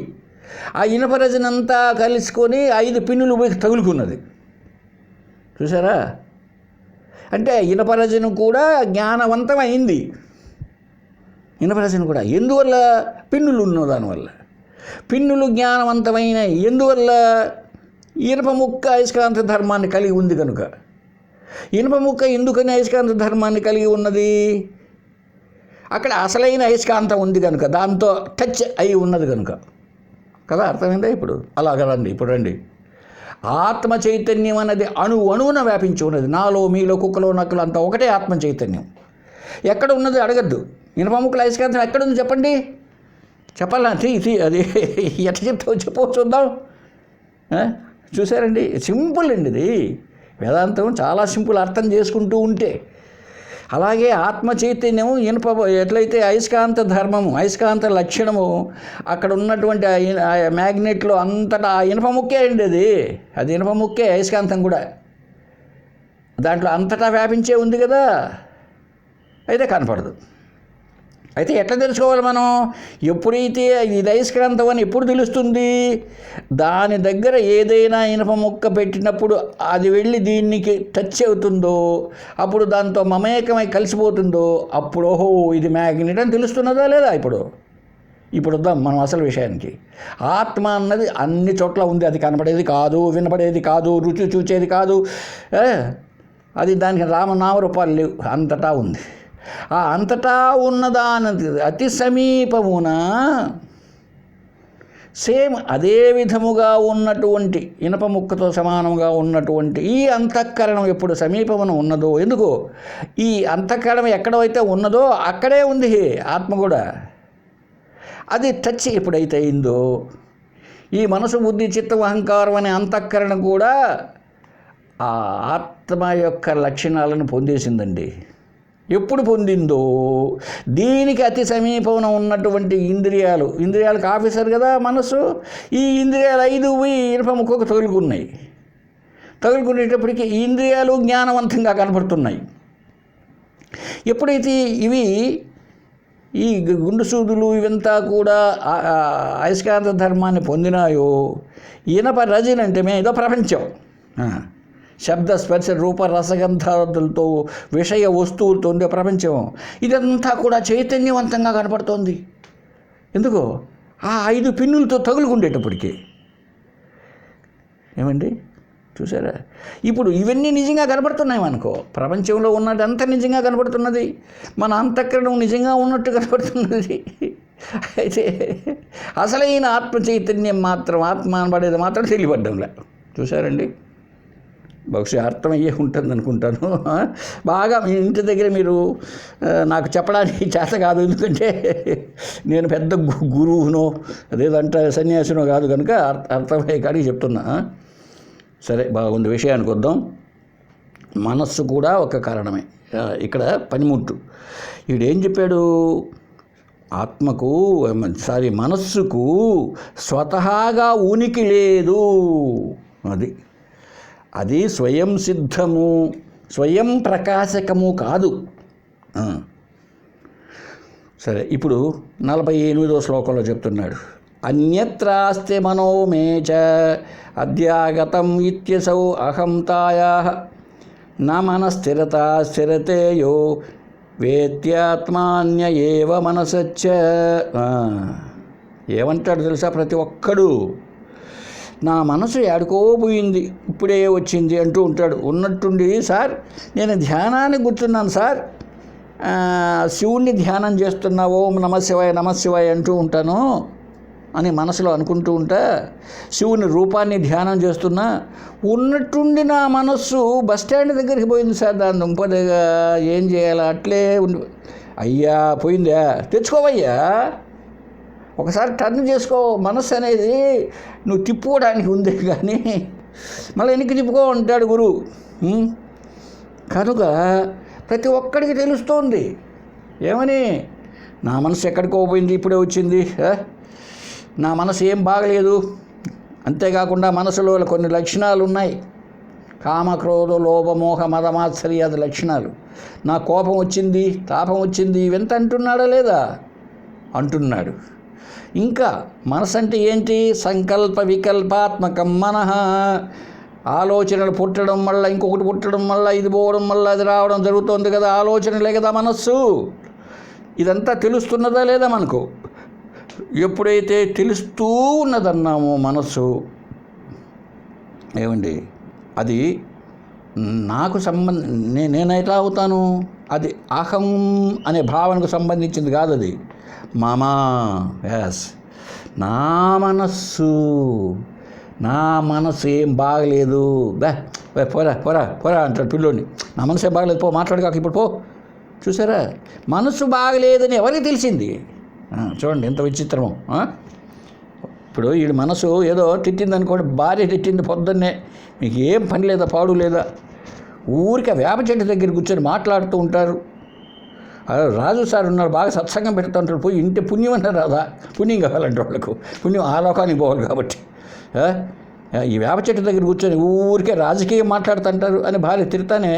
ఆ ఇనపరజనంతా కలుసుకొని 5 పిన్నులు పోయి తగులుకున్నది. చూసారా? అంటే ఇనపరజను కూడా జ్ఞానవంతం అయింది. ఇనపరజను కూడా ఎందువల్ల? పిన్నులు ఉన్న దానివల్ల. పిన్నులు జ్ఞానవంతమైన ఎందువల్ల? ఇనుప ముక్క అయస్కాంత ధర్మాన్ని కలిగి ఉంది కనుక. ఇనుప ముక్క ఎందుకని అయస్కాంత ధర్మాన్ని కలిగి ఉన్నది? అక్కడ అసలైన అయస్కాంతం ఉంది కనుక, దాంతో టచ్ అయి ఉన్నది కనుక కదా. అర్థమైందా? ఇప్పుడు అలాగ రండి. ఇప్పుడు రండి. ఆత్మ చైతన్యం అనేది అణువున వ్యాపించి ఉన్నది. నాలో, మీలో, కుక్కలో, నక్కలో అంతా ఒకటే ఆత్మ చైతన్యం. ఎక్కడ ఉన్నది అడగద్దు. ఇనుప ముక్కల అయస్కాంతం ఎక్కడుంది చెప్పండి. చెప్పాలా? అది ఎట్లా చెప్తావు చెప్పు, చూద్దాం. చూసారండి, సింపుల్ అండి ఇది. వేదాంతం చాలా సింపుల్ అర్థం చేసుకుంటూ ఉంటే. అలాగే ఆత్మ చైతన్యము ఎట్లయితే అయస్కాంత ధర్మము, అయస్కాంత లక్షణము అక్కడ ఉన్నటువంటి మ్యాగ్నెట్లో అంతటా ఇనుప ముక్కే అండి అది ఇనుప ముక్కే, అయస్కాంతం కూడా దాంట్లో అంతటా వ్యాపించే ఉంది కదా. అయితే కనపడదు. అయితే ఎట్లా తెలుసుకోవాలి మనం? ఎప్పుడైతే ఇది అయస్కాంతం అని ఎప్పుడు తెలుస్తుంది? దాని దగ్గర ఏదైనా ఇనుప ముక్క పెట్టినప్పుడు అది వెళ్ళి దీనికి టచ్ అవుతుందో, అప్పుడు దాంతో మమేకమై కలిసిపోతుందో, అప్పుడు ఓహో ఇది మ్యాగ్నెట్ అని తెలుస్తున్నదా లేదా? ఇప్పుడు వద్దాం మనం అసలు విషయానికి. ఆత్మ అన్నది అన్ని చోట్ల ఉంది. అది కనపడేది కాదు, వినపడేది కాదు, రుచి చూచేది కాదు. అది దానికి నామరూపాలు లేవు, అంతటా ఉంది. ఆ అంతటా ఉన్నదాని అతి సమీపమున సేమ్ అదే విధముగా ఉన్నటువంటి ఇనప ముక్కతో సమానంగా ఉన్నటువంటి ఈ అంతఃకరణం ఎప్పుడు సమీపమున ఉన్నదో, ఎందుకు ఈ అంతఃకరణం ఎక్కడైతే ఉన్నదో అక్కడే ఉంది ఆత్మ కూడా. అది టచ్ ఎప్పుడైతే అయిందో ఈ మనసు బుద్ధి చిత్తం అహంకారం అనే అంతఃకరణ కూడా ఆ ఆత్మ యొక్క లక్షణాలను పొందేసిందండి. ఎప్పుడు పొందిందో దీనికి అతి సమీపంలో ఉన్నటువంటి ఇంద్రియాలకు ఆఫీసర్ కదా మనసు. ఈ ఇంద్రియాలు 5 పోయి ఇనుప ముక్కకు తగులుకునేటప్పటికీ ఈ ఇంద్రియాలు జ్ఞానవంతంగా కనపడుతున్నాయి. ఎప్పుడైతే ఇవి ఈ గుండు సూదులు ఇవంతా కూడా అయస్కాంత ధర్మాన్ని పొందినాయో ఇనప రజని అంటే ఏదో ప్రపంచం, శబ్ద స్పర్శ రూప రసగంధాలతో విషయ వస్తువులతో ఉండే ప్రపంచం ఇదంతా కూడా చైతన్యవంతంగా కనపడుతోంది. ఎందుకో ఆ 5 పిన్నులతో తగులుకుండేటప్పటికీ. ఏమండి చూసారా? ఇప్పుడు ఇవన్నీ నిజంగా కనపడుతున్నాయి మనకు. ప్రపంచంలో ఉన్నదంతా నిజంగా కనపడుతున్నది, మన అంతఃకరణం నిజంగా ఉన్నట్టు కనపడుతున్నది. అయితే అసలైన ఆత్మ చైతన్యం మాత్రం, ఆత్మ అనబడేది మాత్రం తెలియబడ్డంలే. చూసారండి? బహుశా అర్థమయ్యే ఉంటుంది అనుకుంటాను. బాగా మీ ఇంటి దగ్గర మీరు నాకు చెప్పడానికి చేత కాదు, ఎందుకంటే నేను పెద్ద గురువునో అదేదంటే సన్యాసినో కాదు కనుక అర్థమయ్యే కాడికి చెప్తున్నా. సరే, బాగుంది. విషయానికి వద్దాం. మనస్సు కూడా ఒక కారణమే. ఇక్కడ పనిముట్టు ఈడేం చెప్పాడు? మనస్సుకు స్వతహాగా ఉనికి లేదు. అది స్వయం సిద్ధము, స్వయం ప్రకాశకము కాదు. సరే, ఇప్పుడు 48వ శ్లోకంలో చెప్తున్నాడు, అన్యత్రాస్తి మనోమేచ అద్యాగతం ఇత్యసౌ అహంతాయాః న మనస్థిరత స్థిరతేయో వేత్యాత్మాన్య ఏవ మనసచ్చ. ఏమంటాడు తెలుసా? ప్రతి ఒక్కడు నా మనసు ఏడుకోబోయింది, ఇప్పుడే వచ్చింది అంటూ ఉంటాడు. ఉన్నట్టుండి, సార్ నేను ధ్యానాన్ని కూర్చున్నాను సార్, శివుణ్ణి ధ్యానం చేస్తున్నా, ఓం నమశివాయ నమశివాయ అంటూ ఉంటాను అని మనసులో అనుకుంటూ ఉంటా, శివుని రూపాన్ని ధ్యానం చేస్తున్నా, ఉన్నట్టుండి నా మనస్సు బస్టాండ్ దగ్గరికి పోయింది సార్, దాన్ని దుంపదగా ఏం చేయాలా అట్లే అయ్యా పోయిందా, తెచ్చుకోవయ్యా, ఒకసారి టర్న్ చేసుకో. మనస్సు అనేది నువ్వు తిప్పుకోవడానికి ఉంది కానీ మళ్ళీ వెనక్కి తిప్పుకో అంటాడు గురువు. కనుక ప్రతి ఒక్కడికి తెలుస్తోంది ఏమని, నా మనసు ఎక్కడికో పోయింది, ఇప్పుడే వచ్చింది, నా మనసు ఏం బాగలేదు. అంతేకాకుండా మనసులో కొన్ని లక్షణాలు ఉన్నాయి, కామ క్రోధ లోభ మోహ మదమాత్సర్యాది లక్షణాలు. నా కోపం వచ్చింది, తాపం వచ్చింది, ఇవెంత అంటున్నాడా లేదా? అంటున్నాడు. ఇంకా మనసు అంటే ఏంటి? సంకల్ప వికల్పాత్మకం మనః. ఆలోచనలు పుట్టడం వల్ల ఇంకొకటి పుట్టడం వల్ల ఇది పోవడం వల్ల అది రావడం జరుగుతుంది కదా, ఆలోచనలే కదా మనస్సు. ఇదంతా తెలుస్తున్నదా లేదా మనకు? ఎప్పుడైతే తెలుస్తూ ఉన్నదన్నామో మనస్సు, ఏమండి అది నాకు నేనెట్లా అవుతాను? అది అహం అనే భావనకు సంబంధించింది కాదు, అది మామా. ఎస్, నా మనస్సు ఏం బాగలేదు, పోరా పోరా పోరా అంటాడు పిల్లోని. నా మనసు ఏం బాగలేదు, పో మాట్లాడగాక ఇప్పుడు పో. చూసారా? మనసు బాగలేదని ఎవరికి తెలిసింది? చూడండి ఎంత విచిత్రమో. ఇప్పుడు వీడి మనసు ఏదో తిట్టింది అనుకోండి, భార్య తిట్టింది పొద్దున్నే, మీకు ఏం పని లేదా పాడు లేదా, ఊరికే వేప చెట్టు దగ్గర కూర్చొని మాట్లాడుతూ ఉంటారు. రాజు సార్ ఉన్నారు, బాగా సత్సంగం పెడుతూ ఉంటారు, పోయి ఇంటి పుణ్యం అంటే రాదా? పుణ్యం కావాలంటే వాళ్ళకు, పుణ్యం ఆ లోకానికి పోవాలి కాబట్టి ఈ వేప చెట్టు దగ్గర కూర్చొని ఊరికే రాజకీయం మాట్లాడుతుంటారు అని భార్య తిడతానే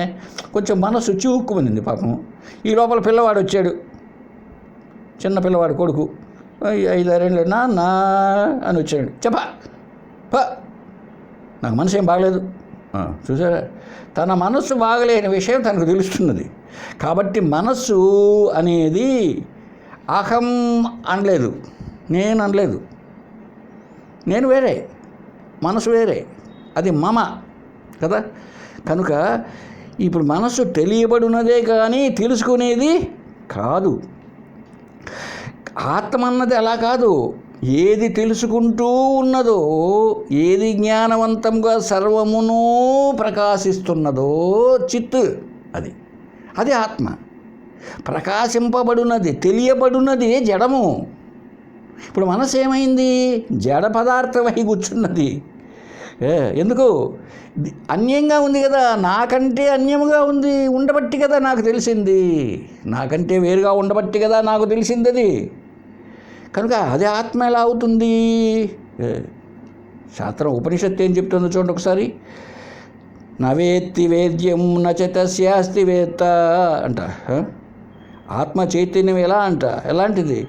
కొంచెం మనసు చివుక్కుమంది పాపం. ఈ లోపల పిల్లవాడు వచ్చాడు, చిన్న పిల్లవాడు కొడుకు, 5-6 ఏళ్ళు, నాన్న అని వచ్చాడు. చెప్పా నాకు మనసు ఏం బాగలేదు. చూసారా? తన మనస్సు బాగలేని విషయం తనకు తెలుస్తున్నది. కాబట్టి మనస్సు అనేది అహం అనలేదు, నేను అనలేదు. నేను వేరే, మనసు వేరే, అది మమ కదా. కనుక ఇప్పుడు మనస్సు తెలియబడినదే కానీ తెలుసుకునేది కాదు. ఆత్మ అన్నది అలా కాదు. ఏది తెలుసుకుంటూ ఉన్నదో, ఏది జ్ఞానవంతంగా సర్వమును ప్రకాశిస్తున్నదో చిత్తు, అది ఆత్మ. ప్రకాశింపబడినది, తెలియబడినది జడము. ఇప్పుడు మనసు ఏమైంది? జడ పదార్థమై కూర్చున్నది. ఎందుకు? అన్యంగా ఉంది కదా, నాకంటే అన్యముగా ఉంది ఉండబట్టి కదా నాకు తెలిసింది, నాకంటే వేరుగా ఉండబట్టి కదా నాకు తెలిసింది అది. కనుక అది ఆత్మ ఎలా అవుతుంది? శాస్త్రం ఉపనిషత్తు ఏం చెప్తుందో చూడండి ఒకసారి. నవేత్తి వేద్యం నచతస్యాస్తి వేత్త అంట. ఆత్మ చైతన్యం ఎలా అంట? ఎలాంటిది?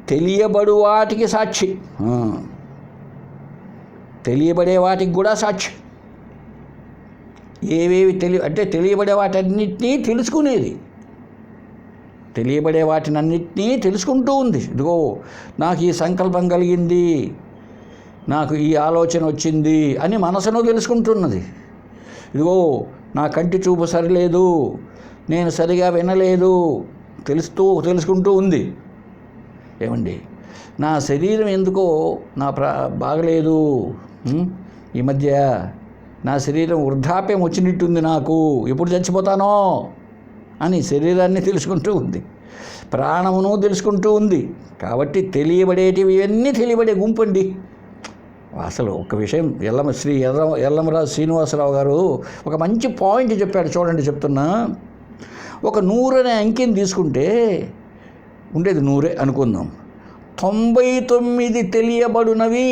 తెలియబడు వాటికి సాక్షి, తెలియబడే వాటికి కూడా సాక్షి. ఏవేవి అంటే తెలియబడే వాటన్నిటినీ తెలుసుకునేది, తెలియబడే వాటినన్నిటినీ తెలుసుకుంటూ ఉంది. ఇదిగో నాకు ఈ సంకల్పం కలిగింది, నాకు ఈ ఆలోచన వచ్చింది అని మనసును తెలుసుకుంటున్నది. ఇదిగో నా కంటి చూపు సరిలేదు, నేను సరిగా వినలేదు, తెలుసుకుంటూ ఉంది. ఏమండి, నా శరీరం ఎందుకో బాగలేదు, ఈ మధ్య నా శరీరం వృద్ధాప్యం వచ్చినట్టుంది, నాకు ఎప్పుడు చచ్చిపోతానో అని శరీరాన్ని తెలుసుకుంటూ ఉంది, ప్రాణమును తెలుసుకుంటూ ఉంది. కాబట్టి తెలియబడేటివి ఇవన్నీ తెలియబడే గుంపండి. అసలు ఒక విషయం ఎల్లమరాజు శ్రీనివాసరావు గారు ఒక మంచి పాయింట్ చెప్పాడు, చూడండి చెప్తున్నా. ఒక 100 అనే అంకెని తీసుకుంటే ఉండేది 100 అనుకుందాం, 99 తెలియబడునవి,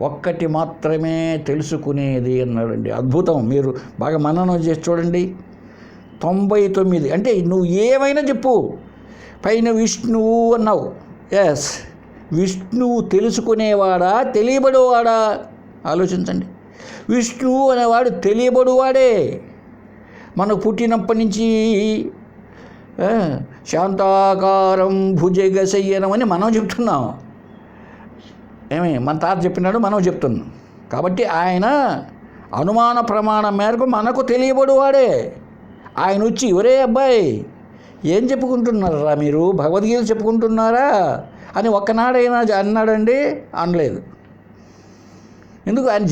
ఒక్కటి మాత్రమే తెలుసుకునేది అన్నాడండి. అద్భుతం. మీరు బాగా మననం చేసి చూడండి. 99 అంటే నువ్వు ఏమైనా చెప్పు, పైన విష్ణువు అన్నావు, ఎస్, విష్ణువు తెలుసుకునేవాడా తెలియబడేవాడా? ఆలోచించండి. విష్ణువు అనేవాడు తెలియబడువాడే. మనకు పుట్టినప్పటి నుంచి శాంతాకారం భుజగశయ్యనం అని మనం చెప్తున్నాం. మన తాత చెప్పినాడు, మనం చెప్తున్నాం. కాబట్టి ఆయన అనుమాన ప్రమాణం మేరకు మనకు తెలియబడువాడే. ఆయన వచ్చి, ఒరే అబ్బాయి ఏం చెప్పుకుంటున్నారా మీరు, భగవద్గీత చెప్పుకుంటున్నారా అని ఒక్కనాడైనా అన్నాడండి? అనలేదు. ఎందుకు? ఆయన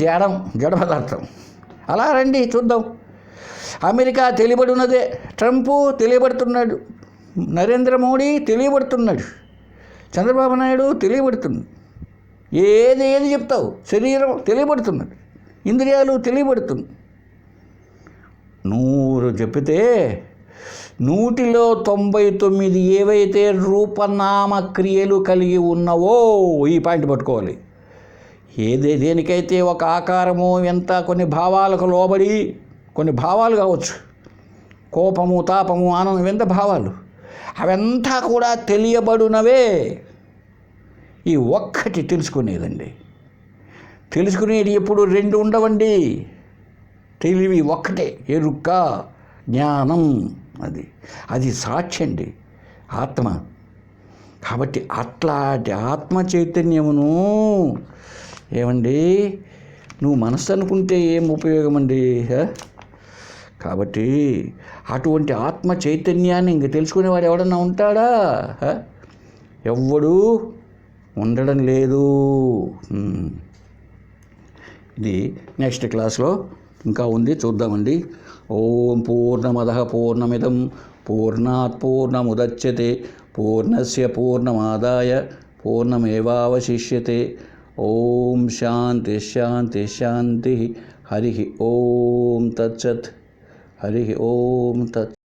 జడ పదార్థం. అలా రండి చూద్దాం. అమెరికా తెలియబడినదే, ట్రంప్ తెలియబడుతున్నాడు, నరేంద్ర మోడీ తెలియబడుతున్నాడు, చంద్రబాబు నాయుడు తెలియబడుతుంది. ఏది చెప్తావు? శరీరం తెలియబడుతున్నది, ఇంద్రియాలు తెలియబడుతుంది. 100 చెప్పితే 100లో 99 ఏవైతే రూపనామక్రియలు కలిగి ఉన్నవో, ఈ పాయింట్ పట్టుకోవాలి. దేనికైతే ఒక ఆకారము, ఎంత కొన్ని భావాలకు లోబడి, కొన్ని భావాలు కావచ్చు, కోపము, తాపము, ఆనందం, ఎంత భావాలు, అవంతా కూడా తెలియబడునవే. ఈ ఒక్కటి తెలుసుకునేదండి. తెలుసుకునేది ఎప్పుడు 2 ఉండవండి. తెలివి ఒక్కటే, ఎరుక, జ్ఞానం. అది సాక్షి అండి, ఆత్మ. కాబట్టి అట్లాంటి ఆత్మ చైతన్యమును ఏమండి నువ్వు మనస్సు అనుకుంటే ఏం ఉపయోగం అండి? కాబట్టి అటువంటి ఆత్మ చైతన్యాన్ని ఇంక తెలుసుకునేవాడు ఎవడన్నా ఉంటాడా? ఎవ్వడూ ఉండడం లేదు. ఇది నెక్స్ట్ క్లాస్లో ఇంకా ఉంది, చూద్దామండి. ఓం పూర్ణమదః పూర్ణమిదం పూర్ణాత్ పూర్ణముదచ్యతే పూర్ణస్య పూర్ణమాదాయ పూర్ణమేవావశిష్యతే. ఓం శాంతి శాంతి శాంతి. హరి ఓం తత్సత్. హరి ఓం తత్.